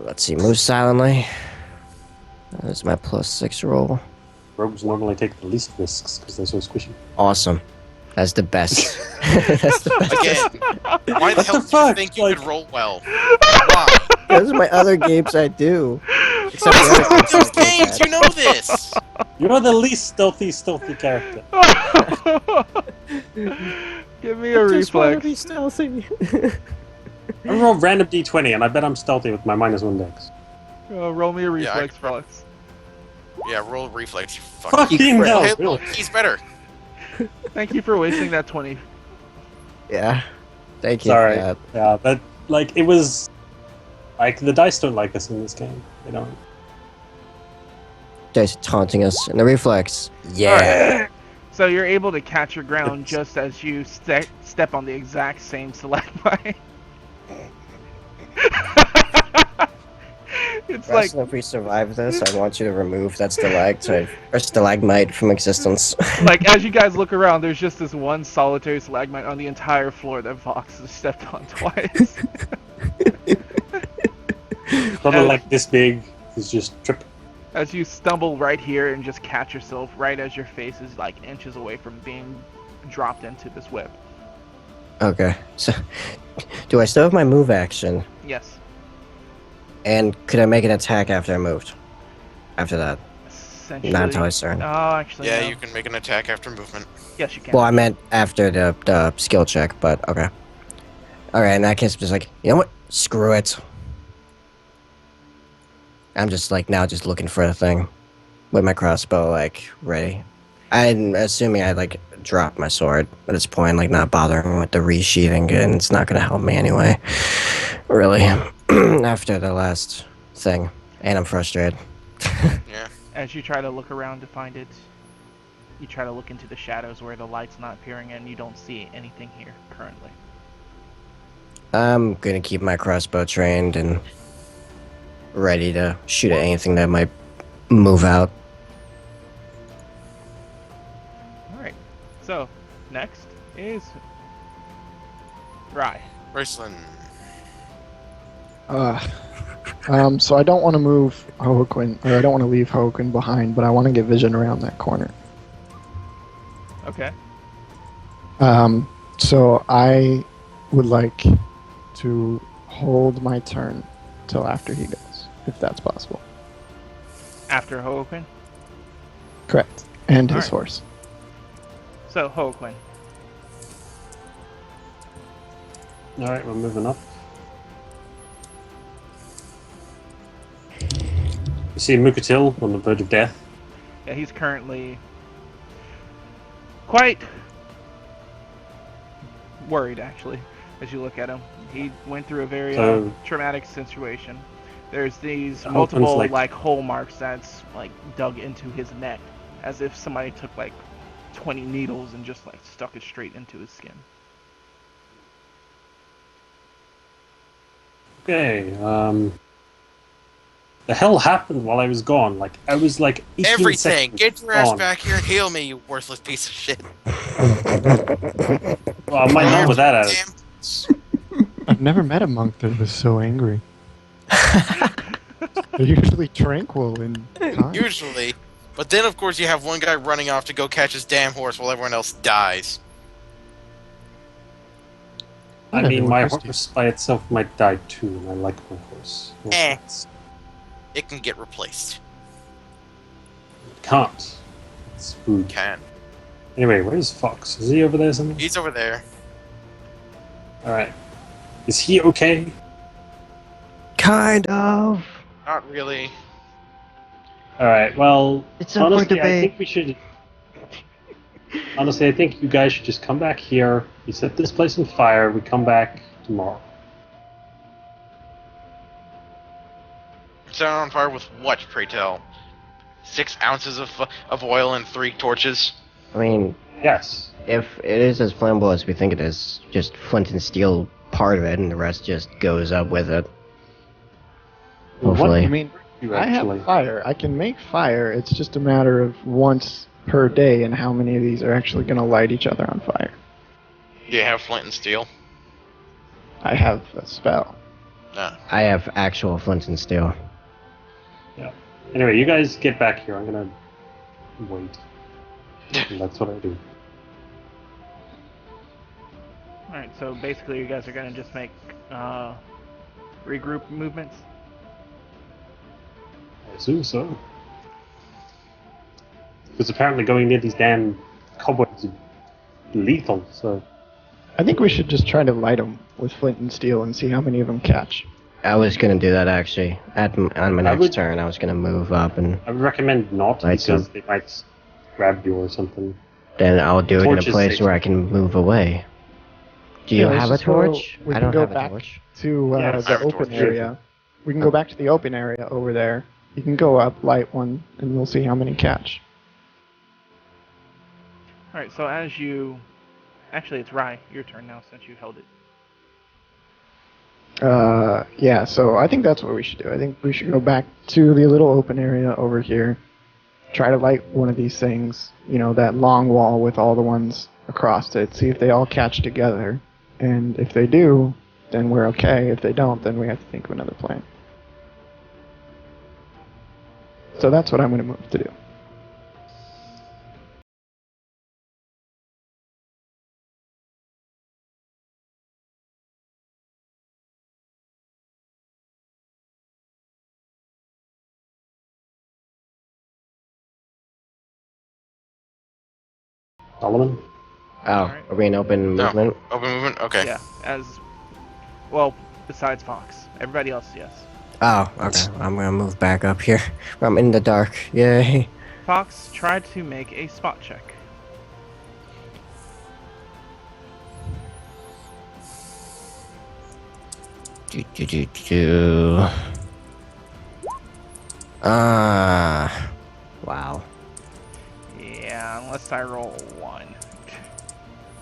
Let's see, move silently. That's my +6 roll. Rogues normally take the least risks because they're so squishy. Awesome. That's the best. That's the best. Again, why the What hell the do you fuck? think you Like- could roll well? Why? Those are my other games I do. Except the other Fuck those games I do games, bad. you know this! You're the least stealthy character. Give me a Just wanna reflex. be stealthy. I roll random d20 and I bet I'm stealthy with my -1 dex. Roll me a Yeah, I reflex, can- Fox. Yeah, roll reflex, you fucking... Fucking hell, Hey, really? look, he's better. Thank you for wasting that 20. Yeah. Thank you. Sorry. for that. Yeah, but like it was like the dice don't like us in this game. They don't. Dice taunting us. And the reflex. Yeah. So you're able to catch your ground just as you step on the exact same stalagmite. It's like Russell, if we survive this, I want you to remove that stalagmite from existence. like as you guys look around, there's just this one solitary stalagmite on the entire floor that Fox has stepped on twice. Probably like this big. He's just tripping. As you stumble right here and just catch yourself right as your face is like inches away from being dropped into this web. Okay. So, do I still have my move action? Yes. And could I make an attack after I moved? After that? Essentially. Not until I turn. Oh, actually. Yeah, no. you can make an attack after movement. Yes, you can. Well, I meant after the skill check, but okay. Alright, in that case, I'm just like, you know what? Screw it. I'm just like now just looking for a thing with my crossbow like ready. I'm assuming I like drop my sword at this point, like not bothering with the resheathing, and it's not gonna help me anyway. Really, after the last thing, and I'm frustrated. Yeah. As you try to look around to find it, you try to look into the shadows where the light's not appearing and you don't see anything here currently. I'm gonna keep my crossbow trained and ready to shoot at anything that might move out. Alright, so next is Rye. Raceland. So I don't want to move Hohoquin, or I don't want to leave Hohoquin behind, but I want to get vision around that corner. Okay. So I would like to hold my turn till after he goes, if that's possible. After Hoquin. Correct. And his Alright. horse. So Hoquin. All right, we're moving up. You see Mukatil on the verge of death. Yeah, he's currently quite worried, actually, as you look at him. He went through a very So- traumatic situation. There's these Hoquin's multiple like- hole marks that's like dug into his neck, as if somebody took like 20 needles and just like stuck it straight into his skin. Okay. The hell happened while I was gone? Like I was like 18 Everything! seconds Get your ass gone. back here and heal me, you worthless piece of shit. Well, I might not with that attitude. Damn. I've never met a monk that was so angry. They're usually tranquil and kind. Usually. But then, of course, you have one guy running off to go catch his damn horse while everyone else dies. I Not mean, everyone my has to. horse by itself might die too, and I like my horse. No Eh. offense. It can get replaced. It can't. It's rude. Can. Anyway, where's Fox? Is he over there somewhere? He's over there. Alright. Is he okay? Kind of. Not really. Alright, well, It's up for honestly, I debate. think we should... Honestly, I think you guys should just come back here, we set this place on fire, we come back tomorrow. Set it on fire with what, pray tell? 6 ounces of oil and 3 torches? I mean, Yes. if it is as flammable as we think it is, just flint and steel part of it, and the rest just goes up with it. What Hopefully. I mean, you I actually... have fire. I can make fire. It's just a matter of once per day, and how many of these are actually going to light each other on fire. Do you have flint and steel? I have a spell. No. I have actual flint and steel. Yeah. Anyway, you guys get back here. I'm gonna wait. And that's what I do. Alright, so basically you guys are gonna just make regroup movements. I assume so. Because apparently going near these damn cobwebs is lethal, so... I think we should just try to light them with flint and steel and see how many of them catch. I was gonna do that actually. On my next would- turn, I was gonna move up, and I would recommend not, Light because some. they might grab you or something. then I'll do it in a Torches place safe. where I can move away. Do you Yeah, let's have a just go- torch? we I can don't go have a back. torch. To Yes, I have the a open torch. area. We can go back to the open area over there. You can go up, light one, and we'll see how many catch. Alright, so as you... Actually, it's Rai, your turn now since you held it. Yeah, so I think that's what we should do. I think we should go back to the little open area over here. Try to light one of these things, you know, that long wall with all the ones across it. See if they all catch together. And if they do, then we're okay. If they don't, then we have to think of another plan. So that's what I'm going to move to do. Solomon? Oh, Alright. are we in open No. movement? Open movement? Okay. Yeah, as... Well, besides Fox. Everybody else, yes. Oh, okay. I'm gonna move back up here. I'm in the dark. Yay. Fox, try to make a spot check. Do. Wow. Yeah, unless I roll a 1.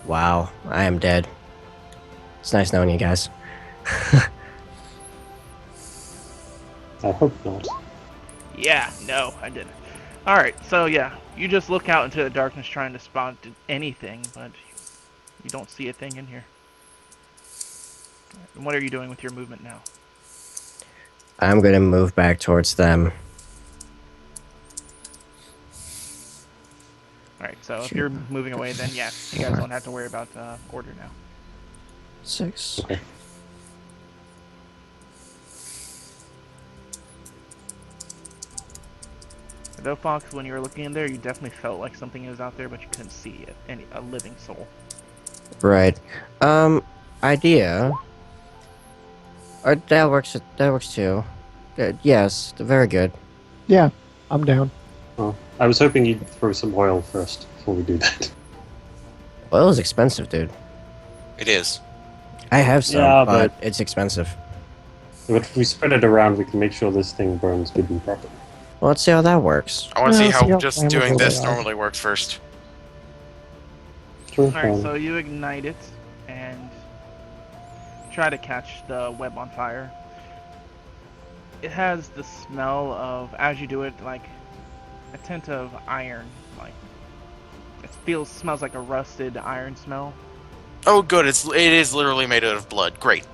Wow. I am dead. It's nice knowing you guys. I hope not. Yeah, no, I didn't. Alright, so yeah, you just look out into the darkness trying to spot anything, but you don't see a thing in here. And what are you doing with your movement now? I'm gonna move back towards them. Alright, so if you're moving away, then yeah, you guys don't have to worry about order now. 6. Okay. Though Fox, when you were looking in there, you definitely felt like something was out there, but you couldn't see it, a living soul. Right. Idea. That works. That works too. Yes. Very good. Yeah, I'm down. Well, I was hoping you'd throw some oil first before we do that. Oil is expensive, dude. It is. I have some, Yeah, but it's expensive. But if we spread it around, we can make sure this thing burns good and proper. Well, let's see how that works. I want to Yeah, see see how how just flammable doing they this are. normally works first. Sure. Alright, so you ignite it and try to catch the web on fire. It has the smell of, as you do it, like a tint of iron. Like it smells like a rusted iron smell. Oh, good. It is literally made out of blood. Great.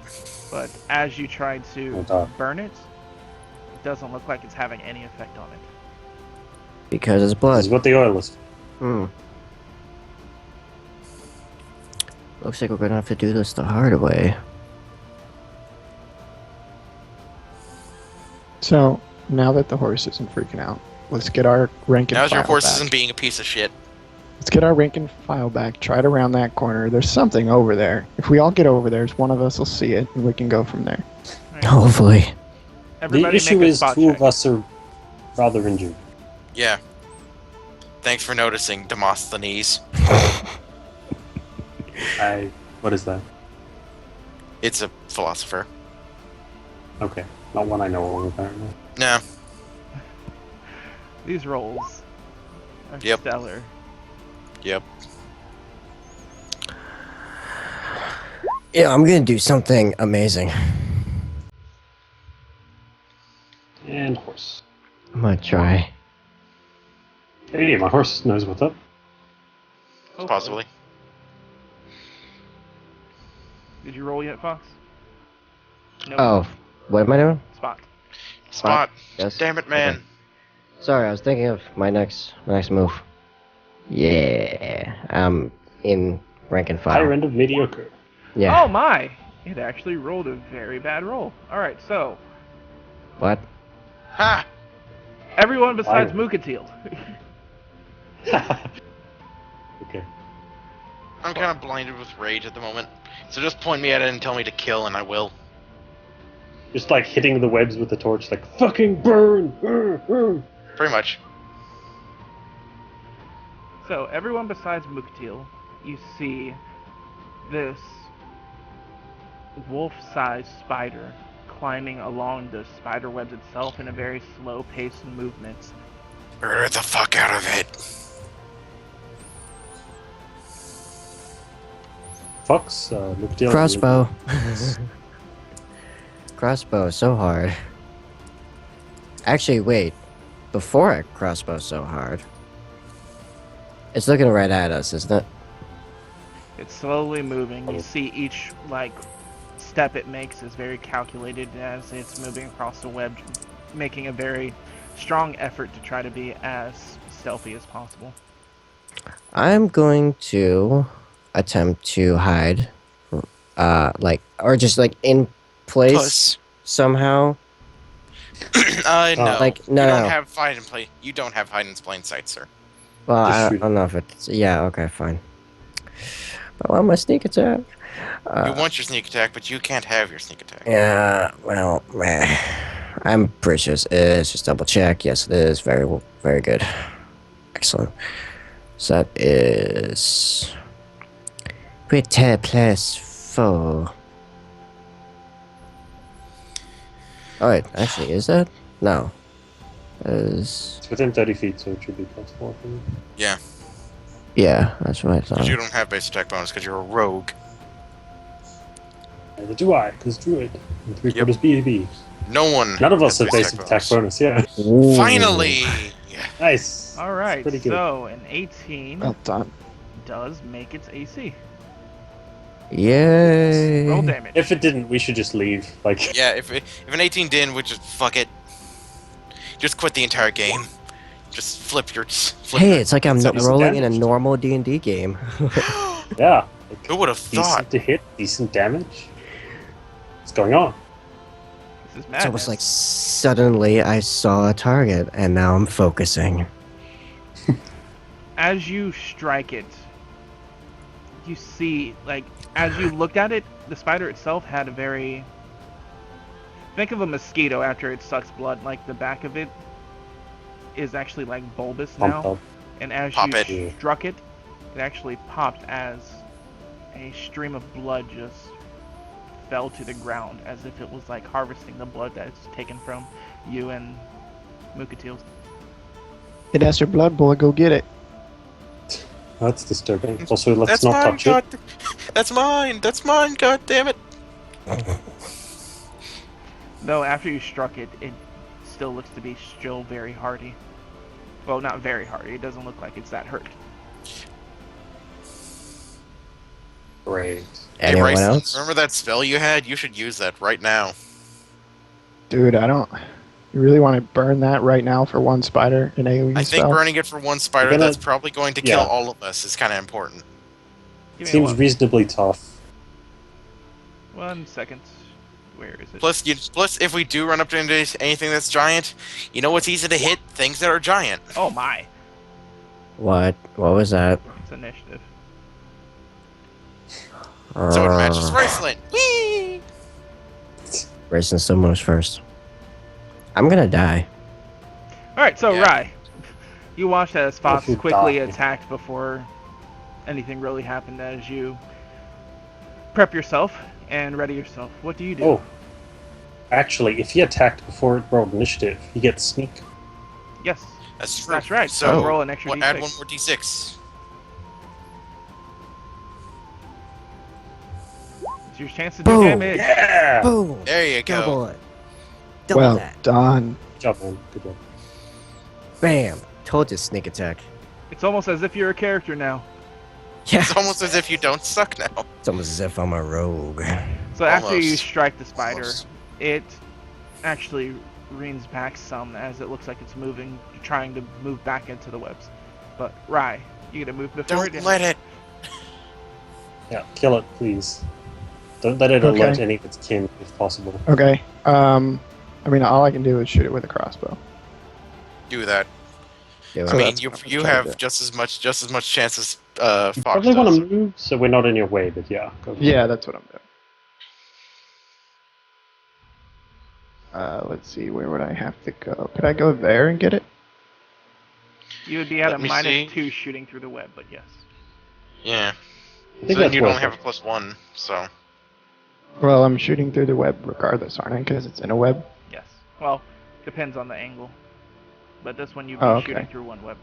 But as you try to Okay. burn it, it doesn't look like it's having any effect on it. Because it's This blood. is what the oil is. Hmm. Looks like we're gonna have to do this the hard way. So, now that the horse isn't freaking out, let's get our rank and Now's file your horse back. isn't being a piece of shit. Let's get our rank and file back. Try it around that corner. There's something over there. If we all get over there, one of us will see it, and we can go from there. Alright, Hopefully. everybody The issue make a is spot two check. of us are rather injured. Yeah. Thanks for noticing, Demosthenes. What is that? It's a philosopher. Okay. Not one I know of, apparently. No. These rolls are Yep. stellar. Yep. Yeah, I'm gonna do something amazing. And horse. I'm gonna try. Hey, my horse knows what's up. Hopefully. Possibly. Did you roll yet, Fox? No. Oh, what am I doing? Spot. Spot. Yes. Damn it, man. Okay. Sorry, I was thinking of my next move. Yeah, I'm in rank and file. Higher end of mediocre. Yeah. Oh my! It actually rolled a very bad roll. Alright, so, What? Ha! everyone besides Why? Mukateel. Okay. I'm kind of blinded with rage at the moment. So just point me at it and tell me to kill, and I will. Just like hitting the webs with the torch, like fucking burn, burn, burn. Pretty much. So, everyone besides Mukateel, you see this wolf-sized spider climbing along the spider webs itself in a very slow-paced movement. Get the fuck out of it. Fox, look deal. Crossbow. Crossbow, so hard. Actually, wait. Before I crossbow so hard. It's looking right at us, isn't it? It's slowly moving. You see each, like, step it makes is very calculated as it's moving across the web, making a very strong effort to try to be as stealthy as possible. I'm going to attempt to hide. Or just like in place Plus. somehow. No. Like, no, You no. don't have hide and play. You don't have hide in plain sight, sir. Well, Just I shoot. don't know if it's. Yeah, okay, fine. I want my sneak attack. You want your sneak attack, but you can't have your sneak attack. Yeah, well, I'm pretty sure it's just double check. Yes, it is. Very good. Excellent. So that is. Pretty +4. Oh, wait, actually, is that? No. Is. It's within 30 feet, so it should be +4 for you. Yeah, Yeah, that's what I because thought. you don't have base attack bonus because you're a rogue. Neither do I, because Druid. And 3/4 BB. No one. None of us has have basic attack bonus, yeah. Ooh. Finally! Nice. Alright, Pretty good. so an 18 Well done. does make its AC. Yay. Roll damage. If it didn't, we should just leave. Like, Yeah, if an 18 didn't, we just fuck it. Just quit the entire game. Just flip your. Hey, it's like I'm Some rolling in a damage. normal D&D game. yeah. Like, Who would have decent thought? to hit, decent damage. What's going on? This is It's madness. almost like suddenly I saw a target and now I'm focusing. As you strike it, you see, like, as you looked at it, the spider itself had a very... Think of a mosquito after it sucks blood, like the back of it is actually like bulbous Pumped now. up. And as Pop you it. struck it, it actually popped as a stream of blood just fell to the ground, as if it was like harvesting the blood that's taken from you and Mukateel. It has your blood, boy. Go get it. That's disturbing. Also, let's That's not mine. touch God. it. That's mine. That's mine. God damn it. Though after you struck it, it still looks to be still very hardy. Well, not very hardy. It doesn't look like it's that hurt. Great. Hey, Anyone Bryson, else? remember that spell you had? You should use that right now. Dude, I don't. You really want to burn that right now for one spider in AoE I think spell? burning it for one spider You're gonna- that's probably going to kill yeah. all of us is kind of important. Give me Seems one, reasonably tough. 1 second. Where is it? Plus, if we do run up to anything that's giant, you know what's easy to hit? Things that are giant. Oh my! What? What was that? It's initiative. So it matches Raceland. Whee! Racing still moves first. I'm gonna die. Alright, so Yeah. Rai. You watched as Fox you quickly die. attacked before anything really happened as you prep yourself and ready yourself. What do you do? Oh. Actually, if he attacked before it rolled initiative, he gets sneak. Yes, That's true. that's right. So So roll an extra add d6. one more d6. It's your chance to do Boom. damage. Yeah! Boom! There you go. Double it. Double Well that. done. Good job, man. Good job. Bam. Told you, sneak attack. It's almost as if you're a character now. Yeah. It's almost as if you don't suck now. It's almost as if I'm a rogue. So after you Almost. strike the spider, Almost. it actually reins back some as it looks like it's moving, trying to move back into the webs. But Rai, you gonna move before Don't it? let it. Yeah, kill it, please. Don't let it Okay. alert any of its kin, if possible. Okay. I mean, all I can do is shoot it with a crossbow. Do that. Do I So it. mean, that's you what I'm you trying to have do. just as much chance as You Fox probably want does. to move so we're not in your way, but yeah. Go for it. Yeah, that's what I'm doing. Let's see, where would I have to go? Could I go there and get it? You would be at Let a me see. -2 shooting through the web, but yes. Yeah. I So think then that's you'd worth only have a it. +1. So Well, I'm shooting through the web regardless, aren't I? Because it's in a web. Yes. Well, depends on the angle. But this one you'd be Oh, okay. shooting through one web.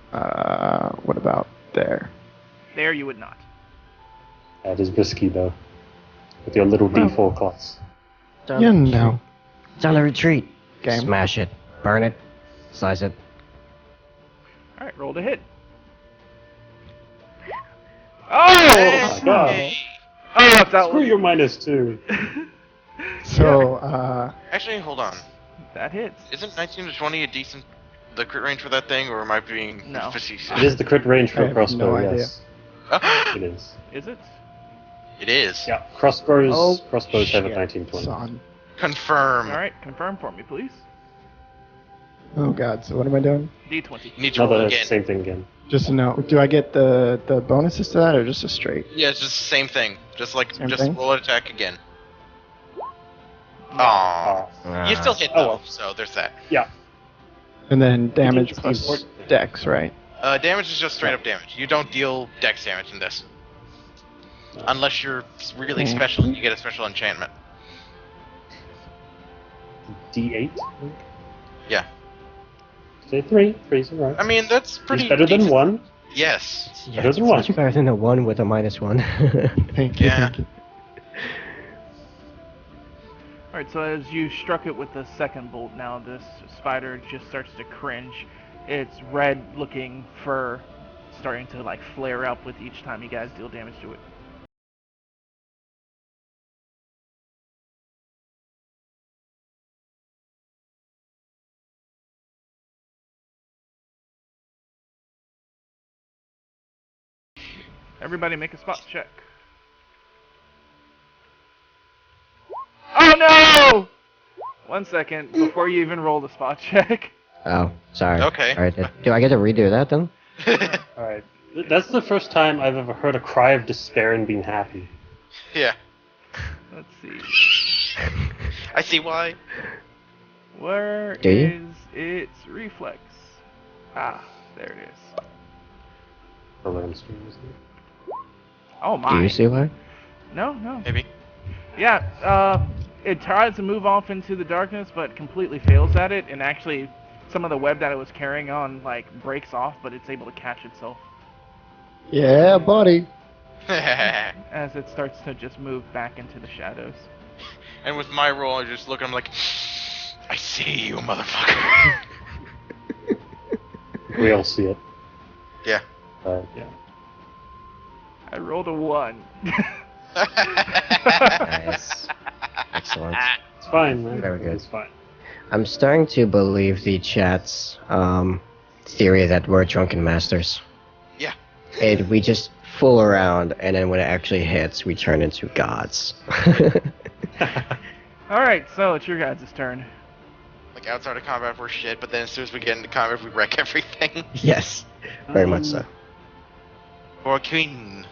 What about there? There you would not. That is risky, though. With your little Well- D4 class. You know. It's on a retreat. Game. Smash it. Burn it. Slice it. Alright, roll to hit. Oh! Oh my god. Oh, if that Screw was... your -2. So, actually, hold on. That hits. Isn't 19 to 20 a decent the crit range for that thing, or am I being No. facetious? It is the crit range I for a have crossbow, no idea. yes. It is. Is it? It is. Yeah, crossbows Oh, crossbows have a shit, 1920. son. Confirm. Alright, confirm for me, please. Oh god, so what am I doing? D20. You need to roll Another again. same thing again. Just to know, do I get the bonuses to that or just a straight? Yeah, it's just the same thing. Just Same just thing? roll an attack again. No. Aww. Ah, You still hit Oh, though, well. so there's that. And then damage it's plus important. dex, right? Damage is just straight up damage. You don't deal dex damage in this. Unless you're really Hmm. special and you get a special enchantment. D8? I think. Yeah. Say 3. 3's alright. I mean, that's pretty It's better than decent. 1. Yes. Yeah, Better it's than one. much better than a 1 with a -1. Thank you. Yeah. Thank you. Alright, so as you struck it with the second bolt, now this spider just starts to cringe. Its red looking fur starting to like flare up with each time you guys deal damage to it. Everybody make a spot check. Oh no! 1 second, before you even roll the spot check. Oh, sorry. Okay. Alright, do I get to redo that then? Alright. That's the first time I've ever heard a cry of despair and been happy. Yeah. Let's see. I see why. Where Do you? is its reflex? Ah, there it is. Earlier in the stream, isn't it? Oh Do my. you see why? No, no. Maybe. Yeah, it tries to move off into the darkness, but completely fails at it, and actually, some of the web that it was carrying on, like, breaks off, but it's able to catch itself Yeah, buddy. as it starts to just move back into the shadows. And with my roll, I just look. I'm like, I see you, motherfucker. We all see it. Yeah. Yeah. I rolled a 1. Nice. Excellent. It's fine, man. Very good. It's fine. I'm starting to believe the chat's theory that we're drunken masters. Yeah. And we just fool around, and then when it actually hits, we turn into gods. Alright, so it's your guys' turn. Like outside of combat, we're shit, but then as soon as we get into combat, we wreck everything. Yes, very much so. For Queen.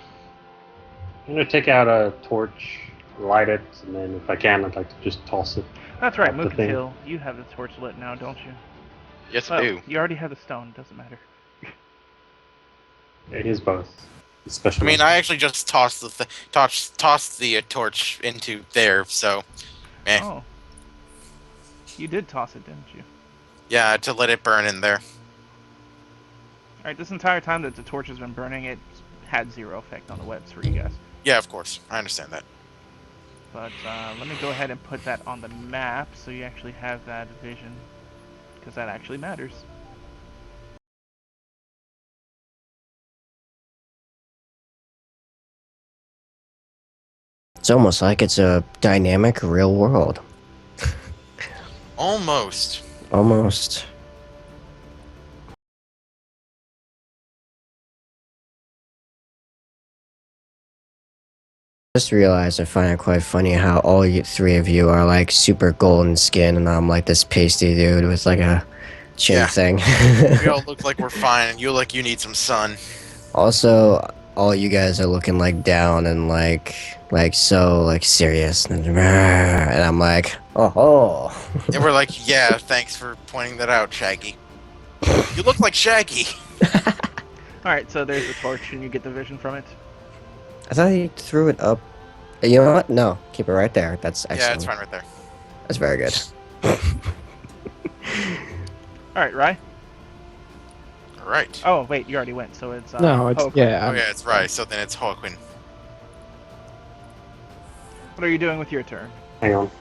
I'm gonna take out a torch, light it, and then if I can, I'd like to just toss it. That's right, Up the thing. Mookatil. You have the torch lit now, don't you? Yes, I Well, do. you already have the stone, doesn't matter. It is both. It's special. I mean, I actually just tossed the tossed the torch into there, so. Eh. Oh. You did toss it, didn't you? Yeah, to let it burn in there. Alright, this entire time that the torch has been burning, it had 0 effect on the webs for you guys. Yeah, of course. I understand that. But let me go ahead and put that on the map so you actually have that vision, because that actually matters. It's almost like it's a dynamic real world. Almost. Almost. Just realized I find it quite funny how all you three of you are like super golden skin, and I'm like this pasty dude with like a chin Yeah. thing. We all look like we're fine, and you look like you need some sun. Also, all you guys are looking like down and like so like serious, and I'm like, oh. And we're like, yeah, thanks for pointing that out, Shaggy. You look like Shaggy. Alright, so there's the torch, and you get the vision from it. I thought he threw it up. You know what? No, keep it right there. That's excellent. Yeah, it's fine right there. That's very good. Alright, Rye? Alright. Oh, wait, you already went, so it's... No, it's Hoquin. yeah. Oh, yeah, it's right. So then it's Hawkwind. What are you doing with your turn? Hang on.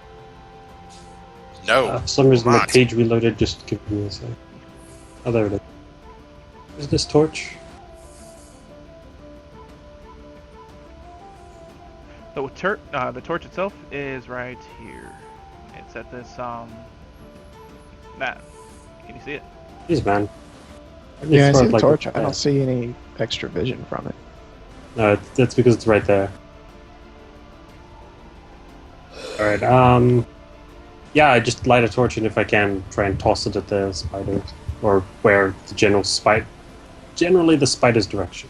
No. For some reason, the Not. page reloaded. Just give me a sec. Oh, there it is. Is this torch? The torch itself is right here. It's at this, map. Can you see it? Jeez, man. Yeah, I It's see sort of the like torch. a- I don't see any extra vision from it. No, that's because it's right there. Alright, yeah, I just light a torch, and if I can, try and toss it at the spider. Or where the generally the spider's direction.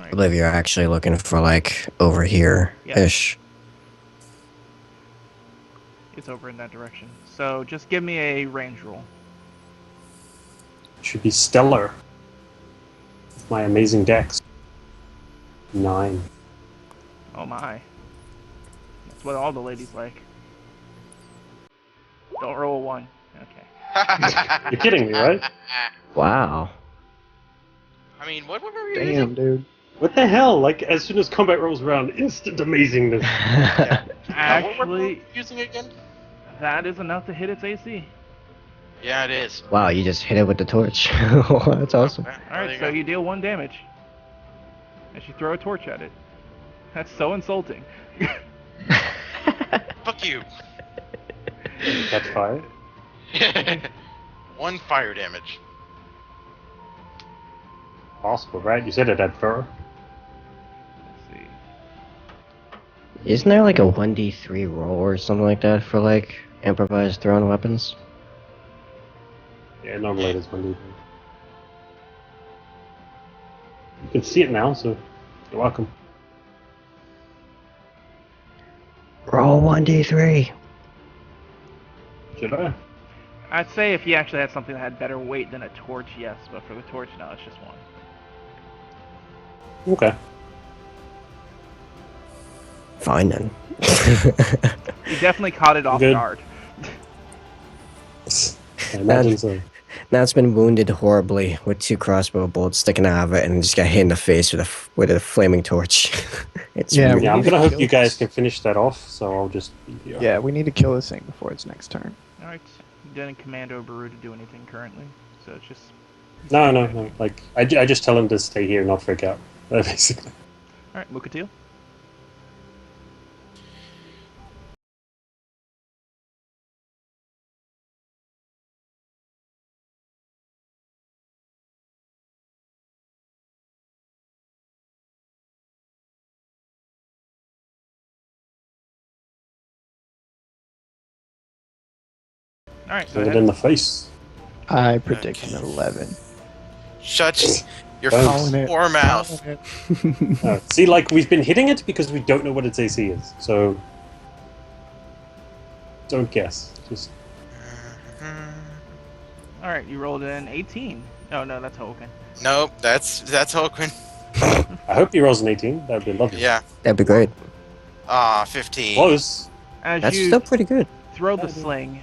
I believe you're actually looking for like over here-ish. It's over in that direction. So just give me a range roll. Should be stellar. With my amazing dex. 9. Oh my. That's what all the ladies like. Don't roll a 1. Okay. You're kidding me, right? Wow. I mean, what were we Damn, using? dude. What the hell? Like, as soon as combat rolls around, instant amazingness. What were we Actually, using again? that is enough to hit its AC. Yeah, it is. Wow, you just hit it with the torch. That's awesome. Yeah, there Alright, so you deal 1 damage. As you throw a torch at it. That's so insulting. Fuck you. That's fire. 1 fire damage. Possible, right? You said it had fur. Let's see. Isn't there like a 1d3 roll or something like that for like improvised thrown weapons? Yeah, normally it is 1d3. You can see it now, so you're welcome. Roll 1d3. Should I? I'd say if you actually had something that had better weight than a torch, yes, but for the torch, no, it's just 1. Okay. Fine then. You definitely caught it off Good. guard. I imagine so. Now it's been wounded horribly with 2 crossbow bolts sticking out of it, and just got hit in the face with a flaming torch. It's Yeah, weird. Yeah, I'm need to gonna hope kill you guys this. can finish that off, so I'll just be here. Yeah, we need to kill this thing before its next turn. Alright, you didn't command Obaru to do anything currently, so it's just... No. Like, I just tell him to stay here, not freak out. Basically. Alright, Mukateel. Alright, go Hit it ahead. in the face. I predict an 11. Shut your Thanks. poor mouth. See, like, we've been hitting it because we don't know what its AC is, so... Don't guess. Just... Alright, you rolled an 18. Oh no, that's Hoken. Nope, that's Hawkwind. I hope he rolls an 18. That would be lovely. Yeah. That'd be great. 15. Close. As That's you still pretty good. throw the sling,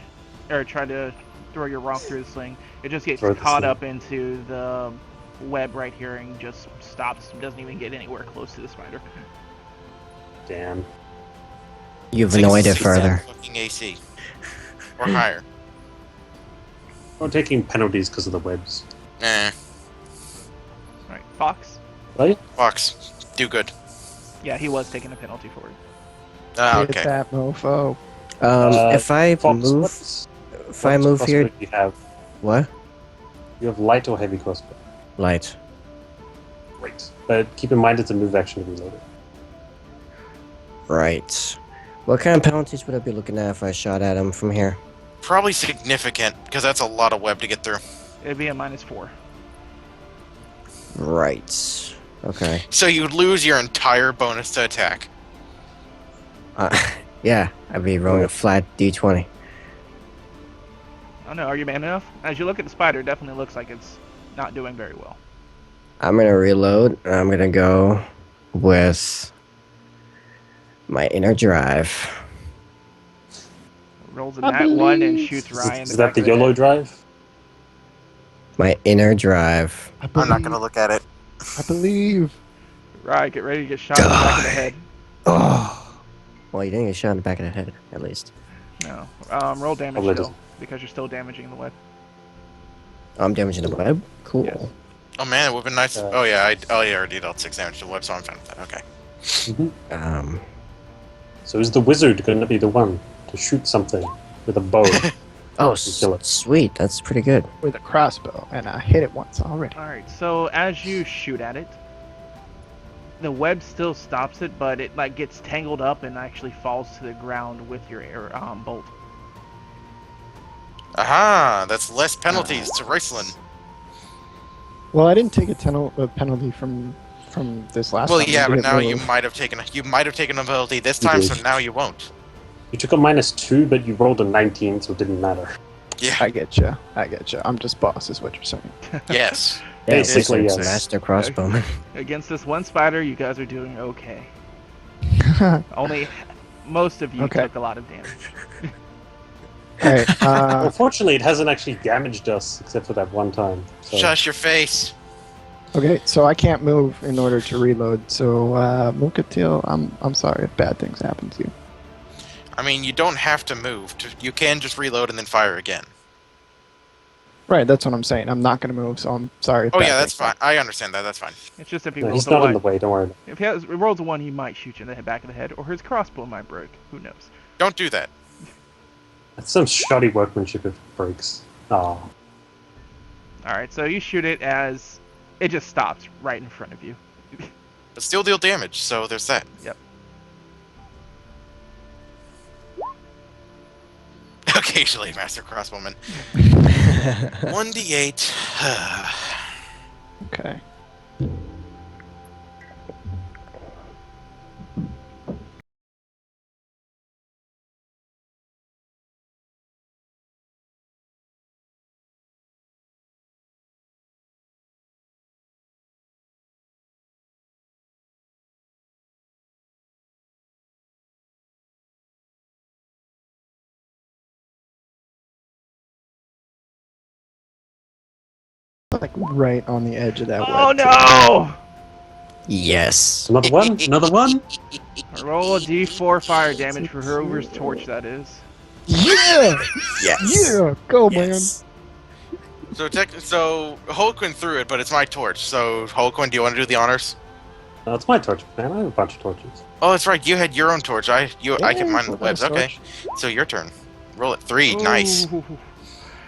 or try to throw your rock through the sling, it just gets Throw the caught sling. up into the web right here and just stops, doesn't even get anywhere close to the spider. Damn. You've annoyed it 60 further. fucking AC. Or higher. I'm taking penalties because of the webs. Alright, Fox. Right? Fox, do good. Yeah, he was taking a penalty for it. Ah, Hit okay. that mofo. If I Fox, move, if I what move crossbow here, do you have? what? You have light or heavy crossbow? Light. Great. But keep in mind it's a move action to reload it. Right. What kind of penalties would I be looking at if I shot at him from here? Probably significant, because that's a lot of web to get through. It'd be a -4. Right. Okay. So you would lose your entire bonus to attack. Yeah, I'd be rolling a flat d20. I don't know, are you man enough? As you look at the spider, it definitely looks like it's not doing very well. I'm gonna reload, and I'm gonna go with my inner drive. Rolls a nat 1 and shoots Is, Ryan in is the that back the of the YOLO head. drive? My inner drive. I'm not gonna look at it. I believe. Ryan, get ready to get shot in the back of the head. Oh. Well, you didn't get shot in the back of the head, at least. No. Roll damage Probably still, doesn't. because you're still damaging the web. I'm damaging the web. Cool. Yes. Oh man, it would've been nice. Uh, Oh yeah, I already dealt 6 damage to the web, so I'm fine with that. Okay. Mm-hmm. So is the wizard going to be the one to shoot something with a bow? Oh, kill it. sweet. That's pretty good. With a crossbow, and I hit it once already. Alright, so as you shoot at it, the web still stops it, but it like gets tangled up and actually falls to the ground with your air bolt. Aha! That's less penalties to Raceland. Well, I didn't take a penalty from this last Well, time. yeah, I but didn't now you move. might have taken a penalty this time, did. so now you won't. You took a -2, but you rolled a 19, so it didn't matter. Yeah. I get you. I'm just boss, is what you're saying. Yes. Yeah, Basically, wizard's yes. Master crossbowman. Against this one spider, you guys are doing okay. Only most of you Okay. took a lot of damage. Alright, Unfortunately, it hasn't actually damaged us except for that one time. So. Shush your face. okay, so I can't move in order to reload. So, Mukatil, I'm sorry if bad things happen to you. I mean, you don't have to move. You can just reload and then fire again. Right, that's what I'm saying. I'm not gonna move, so I'm sorry. If Oh bad yeah, that's things fine. I understand that. That's fine. It's just if he No, rolls he's a not in 1. the way, don't worry. If he rolls a 1, he might shoot you in the back of the head, or his crossbow might break. Who knows? Don't do that. That's some shoddy workmanship if it breaks. Oh. Alright, so you shoot it as it just stops right in front of you. But still deal damage, so there's that. Yep. Occasionally, Master Crossbowman. 1d8. Okay. Like right on the edge of that Oh web. no! Yes. Another one? Another one? Roll a d4 fire damage for whoever's torch that is. Yeah! Yes. Yeah! Go, Yes. So Holquin threw it, but it's my torch. So Holquin, do you want to do the honors? No, it's my torch, man. I have a bunch of torches. Oh, that's right. You had your own torch. I kept mine in the so webs. that's Okay. So your turn. Roll it. 3. Nice. Ooh.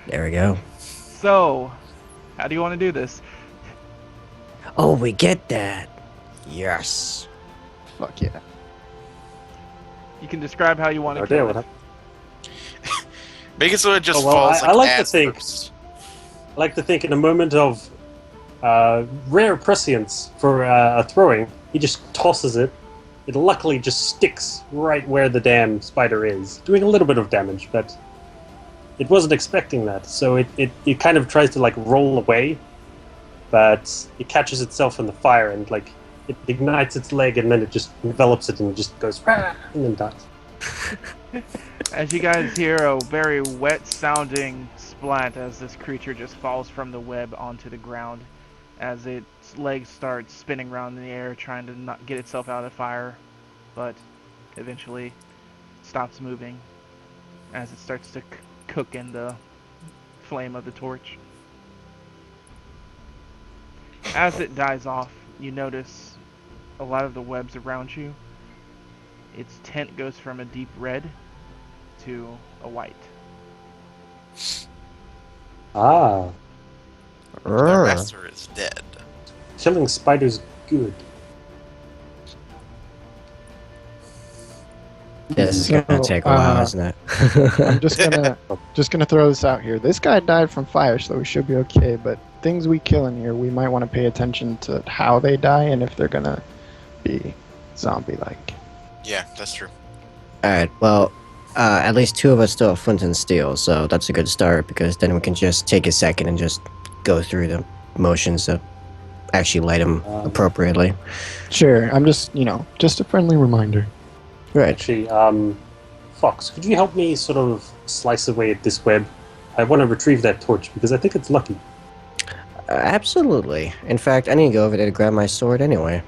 There we go. So, how do you want to do this? Oh, we get that. Yes. Fuck yeah. You can describe how you want to No idea kill what it. happened. Make it so it just Oh, well, falls I like like to ass think- first. I like to think in a moment of rare prescience for throwing, he just tosses it. It luckily just sticks right where the damn spider is, doing a little bit of damage, but it wasn't expecting that. So it kind of tries to like roll away, but it catches itself in the fire and like it ignites its leg and then it just envelops it and it just goes "Rah!" and then dies. As you guys hear a very wet sounding splat as this creature just falls from the web onto the ground as its legs start spinning around in the air trying to not get itself out of the fire, but eventually stops moving as it starts to cook in the flame of the torch. As it dies off, you notice a lot of the webs around you its tint goes from a deep red to a white. Ah, Their Rrr. master is dead. killing spiders good. This is gonna So, take a while, isn't it? I'm just gonna throw this out here. This guy died from fire, so we should be okay. But things we kill in here, we might want to pay attention to how they die and if they're gonna be zombie-like. Yeah, that's true. Alright, well, at least 2 of us still have flint and steel, so that's a good start because then we can just take a second and just go through the motions to actually light them appropriately. Sure, I'm just just a friendly reminder. Right. Actually, Fox, could you help me sort of slice away at this web? I want to retrieve that torch because I think it's lucky. Absolutely. In fact, I need to go over there to grab my sword anyway.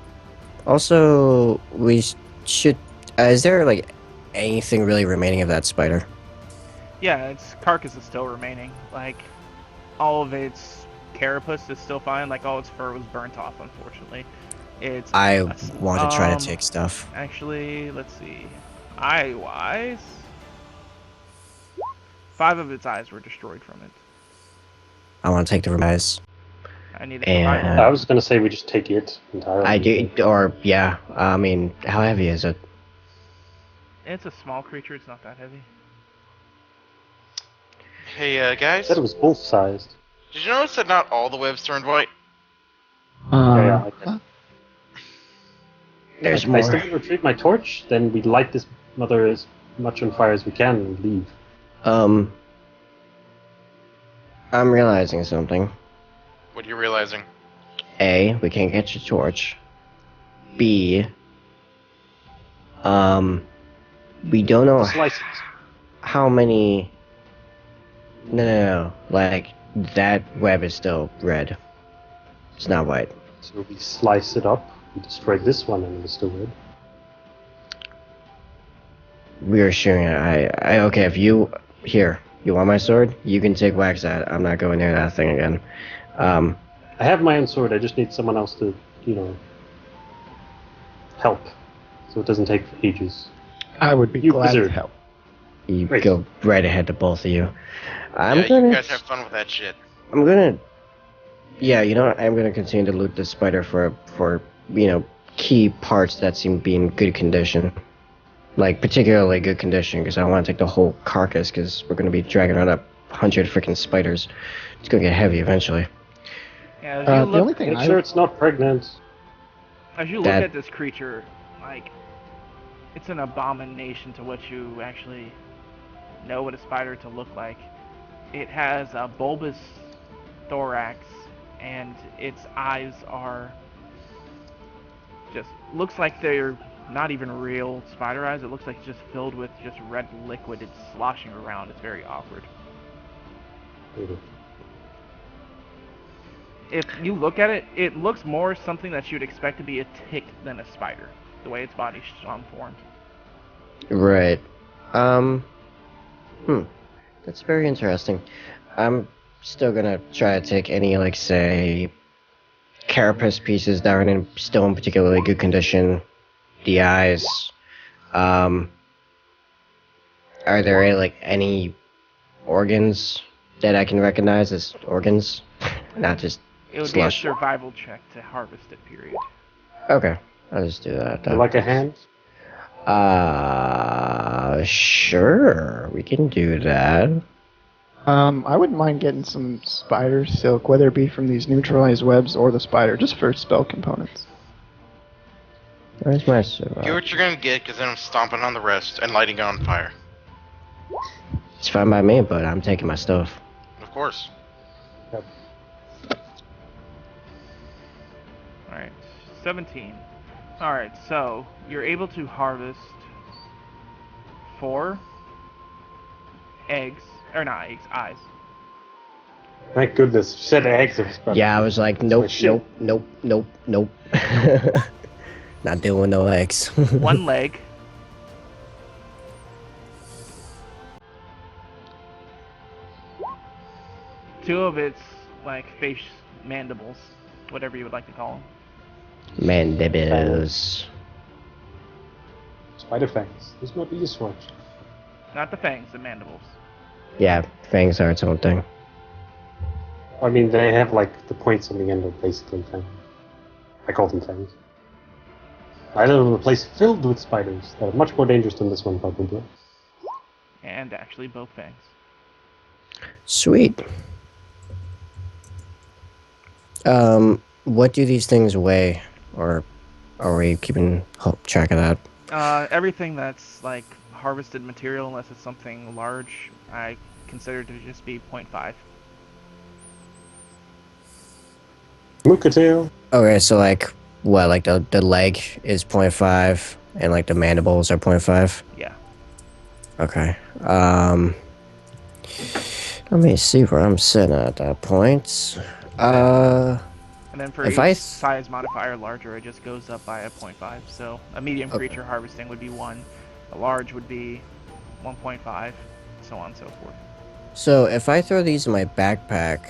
Also, we should. Is there like anything really remaining of that spider? Yeah, its carcass is still remaining. Like, all of its carapace is still fine. Like, all its fur was burnt off, unfortunately. It's I want to try to um, take stuff. Actually, let's see. Eye-wise, 5 of its eyes were destroyed from it. I want to take the remains. I need to And- provide I was going to say we just take it entirely. I do, or yeah. I mean, how heavy is it? It's a small creature. It's not that heavy. Hey, I guys, said it was wolf-sized. did you notice that not all the webs turned white? Yeah, I did. There's I more. still retrieve my torch, then we light this mother as much on fire as we can and leave. I'm realizing something. What are you realizing? A, we can't get your torch. B, we don't know Slice it. how many. No. Like, that web is still red. It's not white. So we slice it up, we destroy this one and it's still red. We are shooting it. Okay, if you. Here, you want my sword? You can take wax at it. I'm not going near that thing again. I have my own sword, I just need someone else to, help. So it doesn't take ages. I would be You glad to wizard. help. You Great. go right ahead to both of you. I'm Yeah, gonna. you guys have fun with that shit. I'm gonna. Yeah, you know what? I'm gonna continue to loot this spider for key parts that seem to be in good condition. Like particularly good condition, because I want to take the whole carcass, because we're gonna be dragging around 100 freaking spiders. It's gonna get heavy eventually. Yeah, as The you only look, thing Make sure it's not pregnant. Look at this creature, like, it's an abomination to what you actually know what a spider to look like. It has a bulbous thorax, and its eyes are just looks like they're not even real spider eyes. It looks like it's just filled with just red liquid. It's sloshing around. It's very awkward. If you look at it, it looks more something that you'd expect to be a tick than a spider, the way its body's formed. Right. That's very interesting. I'm still gonna try to take any, like, say, carapace pieces that are still in particularly good condition. The eyes. Are there any organs that I can recognize as organs? Not just It would slush. be a survival check to harvest it, period. Okay, I'll just do that. You like a hand? Sure, we can do that. I wouldn't mind getting some spider silk, whether it be from these neutralized webs or the spider, just for spell components. Where's my Get what you're gonna get, because then I'm stomping on the rest and lighting it on fire. It's fine by me, but I'm taking my stuff. Of course. Alright, 17. Alright, so you're able to harvest 4 eggs, or not eggs, eyes. Thank goodness. You said eggs. I was about to- Yeah, I was like, nope, shit. nope. Not doing no eggs. 1 leg, 2 of its, like, face mandibles, whatever you would like to call them. Mandibles. Spider fangs. Those might be useful. Actually. Not the fangs, the mandibles. Yeah, fangs are its own thing. I mean, they have like the points on the end of basically fangs. I call them fangs. I live in a place filled with spiders that are much more dangerous than this one, probably. And actually both fangs. Sweet. What do these things weigh? Or are we keeping track of that? Everything that's like harvested material, unless it's something large, I consider to just be 0.5. Mookatil. Okay, so like, what, like the leg is 0.5 and like the mandibles are 0.5? Yeah. Okay. Let me see where I'm sitting at that point. And then for If each I size modifier larger, it just goes up by a 0.5. So a medium Okay. creature harvesting would be 1, a large would be 1.5, so on and so forth. So if I throw these in my backpack,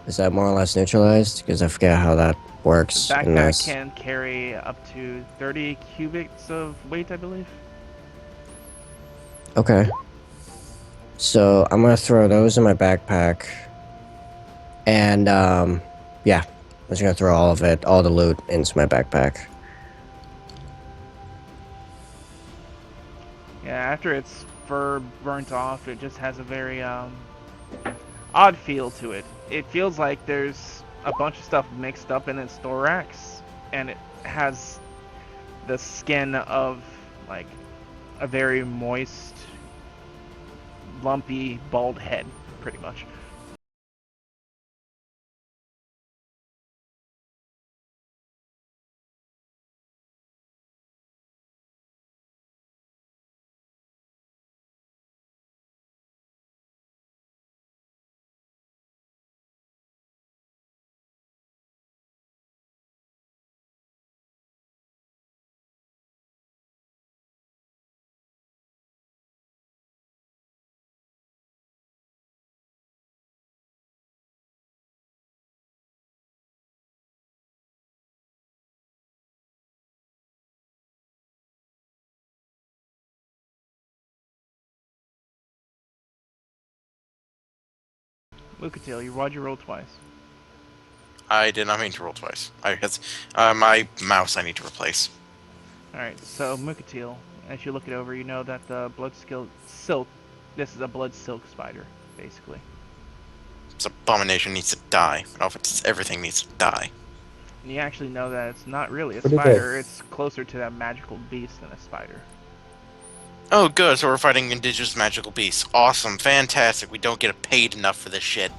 is that more or less neutralized? Because I forget how that works. The in backpack this. can carry up to 30 cubics of weight, I believe. Okay. So I'm gonna throw those in my backpack, and yeah, I'm just gonna throw all of it, all the loot, into my backpack. Yeah, after its fur burnt off, it just has a very odd feel to it. It feels like there's a bunch of stuff mixed up in its thorax, and it has the skin of like a very moist, lumpy, bald head, pretty much. Lucatil, why'd you roll twice? I did not mean to roll twice. My mouse I need to replace. Alright, so Mukatil, as you look it over, you know that the silk, this is a blood silk spider, basically. This abomination needs to die. Everything needs to die. And you actually know that it's not really a What is spider, it's closer to that magical beast than a spider. Oh, good. So we're fighting indigenous magical beasts. Awesome, fantastic. We don't get paid enough for this shit.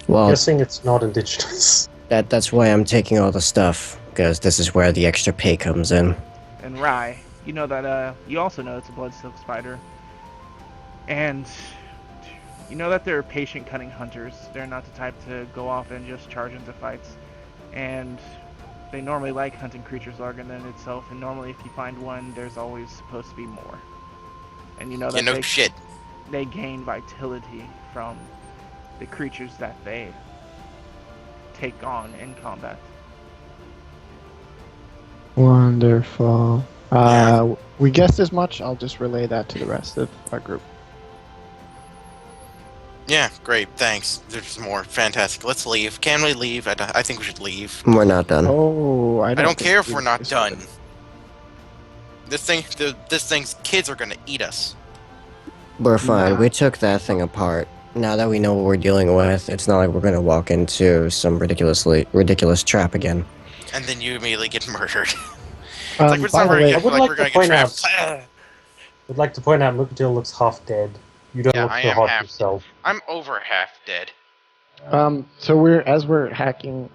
Well, Guessing it's not indigenous. that's why I'm taking all the stuff, because this is where the extra pay comes in. And Rai, you know that, you also know it's a blood silk spider. And you know that they're patient, cunning hunters. They're not the type to go off and just charge into fights. And they normally like hunting creatures larger than itself, and normally if you find one, there's always supposed to be more. And you know that No shit. they gain vitality from the creatures that they take on in combat. Wonderful. We guessed as much. I'll just relay that to the rest of our group. Yeah, great, thanks. There's more. Fantastic. Let's leave. Can we leave? I think we should leave. We're not done. Oh, I don't care if think we're we not decided. done. This thing's kids are gonna eat us. We're fine. Nah. We took that thing apart. Now that we know what we're dealing with, it's not like we're gonna walk into some ridiculous trap again. And then you immediately get murdered. By it's the not very way, good, I would like like we're to gonna get point trapped. I'd like to point out Mookatil looks half dead. You don't Yeah, look I so am hot half- yourself. I'm over half dead. so we're hacking.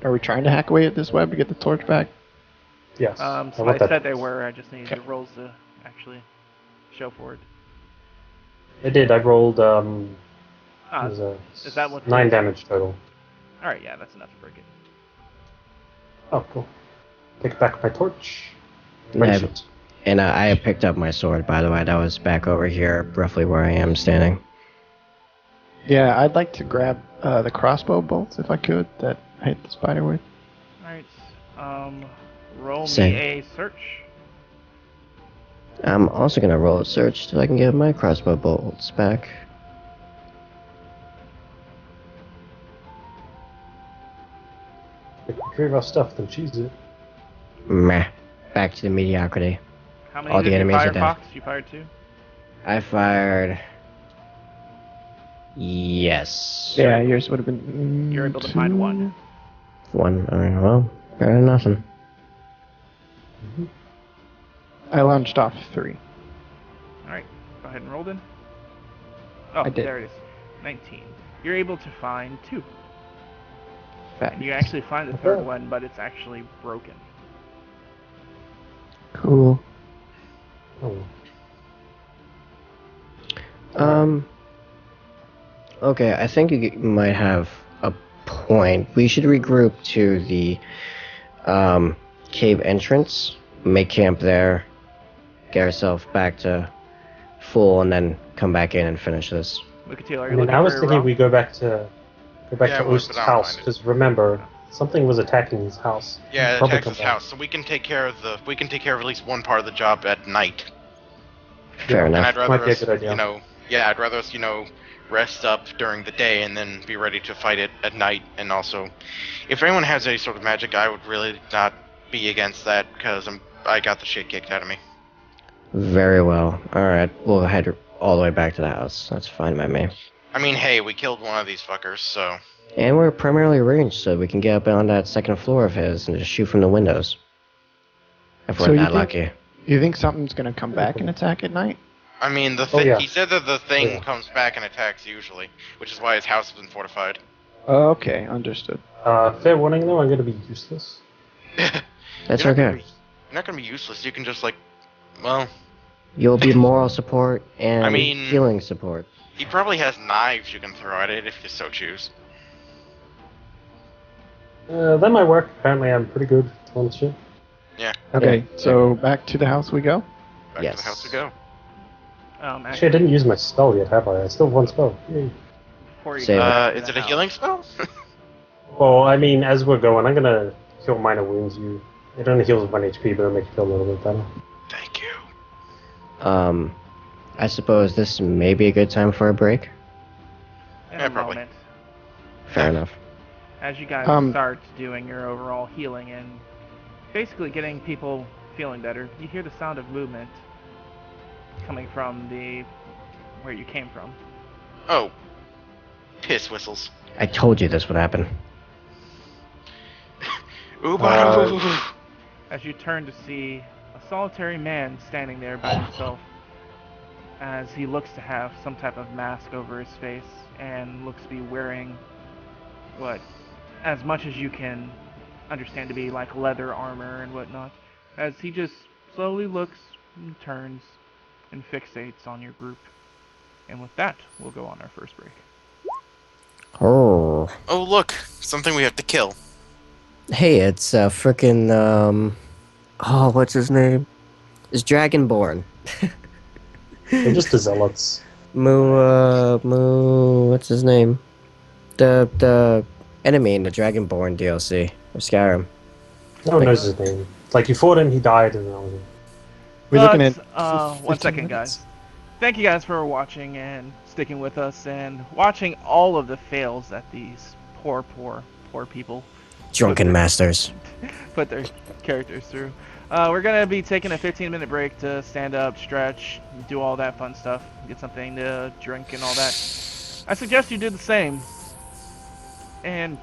Are we trying to hack away at this web to get the torch back? Yes. So want I that. said they were, I just needed Okay. the rolls to actually show for it. I did. I rolled. It Ah, was a is that what 9 the- damage total. alright, yeah, that's enough to break it. Oh, cool. Pick back my torch. Yeah. Wrench it. And I picked up my sword, by the way. That was back over here, roughly where I am standing. Yeah, I'd like to grab the crossbow bolts if I could that I hit the spider with. Alright, roll Same. me a search. I'm also gonna roll a search so I can get my crossbow bolts back. If we retrieve our stuff, then choose it. Meh. Back to the mediocrity. How many All did the you enemies fire, are dead. Fox? You fired 2? I fired. Yes. Yeah, yours would have been. You're able to find 1. One. Alright, well, better than nothing. I launched off 3. Alright, go ahead and roll then. Oh, I did. there it is. 19. You're able to find 2. Fact. And you actually find the third one, but it's actually broken. Cool. Oh. Okay, I think you might have a point. We should regroup to the cave entrance, make camp there, get ourselves back to full, and then come back in and finish this. Mukatilo, are I you mean, looking I was for thinking Ralph? we go back to Yeah, I would, Oost's but I don't house mind it. because remember something was attacking his house. Yeah, He'll it probably attacks come his back. house, so we can take care of at least one part of the job at night. Fair And enough. I'd rather Might be a us, good idea. I'd rather us, rest up during the day and then be ready to fight it at night. And also, if anyone has any sort of magic, I would really not be against that because I got the shit kicked out of me. Very well. Alright, we'll head all the way back to the house. That's fine by me. I mean, hey, we killed one of these fuckers, so And we're primarily ranged, so we can get up on that second floor of his and just shoot from the windows. If we're So you that think- lucky. You think something's gonna come back and attack at night? I mean, Oh, yeah. he said that the thing Yeah. comes back and attacks usually, which is why his house has been fortified. Okay, understood. Fair warning though, I'm going to be useless. That's You're not gonna okay. be- You're not gonna be useless. You can just well, You'll be moral support and I mean- healing support. he probably has knives you can throw at it if you so choose. That might work. Apparently, I'm pretty good on shit. Okay, so back to the house we go. Back to Yes. the house we go. Actually, I didn't use my spell yet, have I? I still have one spell. Yay. Before you Save go it. back to Is the it a house. healing spell? Well, I mean, as we're going, I'm gonna heal minor wounds. It only heals 1 HP, but it'll make you feel a little bit better. Thank you. I suppose this may be a good time for a break. In Yeah, a probably. moment. Fair enough. As you guys start doing your overall healing and basically getting people feeling better, you hear the sound of movement coming from where you came from. Oh, piss whistles. I told you this would happen. Ooh, As you turn to see a solitary man standing there by himself, as he looks to have some type of mask over his face and looks to be wearing what, as much as you can understand to be like leather armor and whatnot, as he just slowly looks and turns and fixates on your group. And with that, we'll go on our first break. Oh. Oh, look, something we have to kill. Hey, it's frickin' oh, what's his name? It's Dragonborn. They're just the zealots. What's his name? The enemy in the Dragonborn DLC of Skyrim. No one knows his name. Like, you fought him, he died, and that was it. We're looking at. One 15 second, minutes? guys. Thank you guys for watching and sticking with us and watching all of the fails that these poor people Drunken Masters. put their characters through. We're gonna be taking a 15-minute break to stand up, stretch, do all that fun stuff, get something to drink and all that. I suggest you do the same. And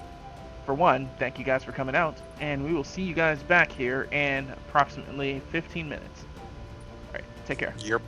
for one, thank you guys for coming out, and we will see you guys back here in approximately 15 minutes. Alright, take care. Yep.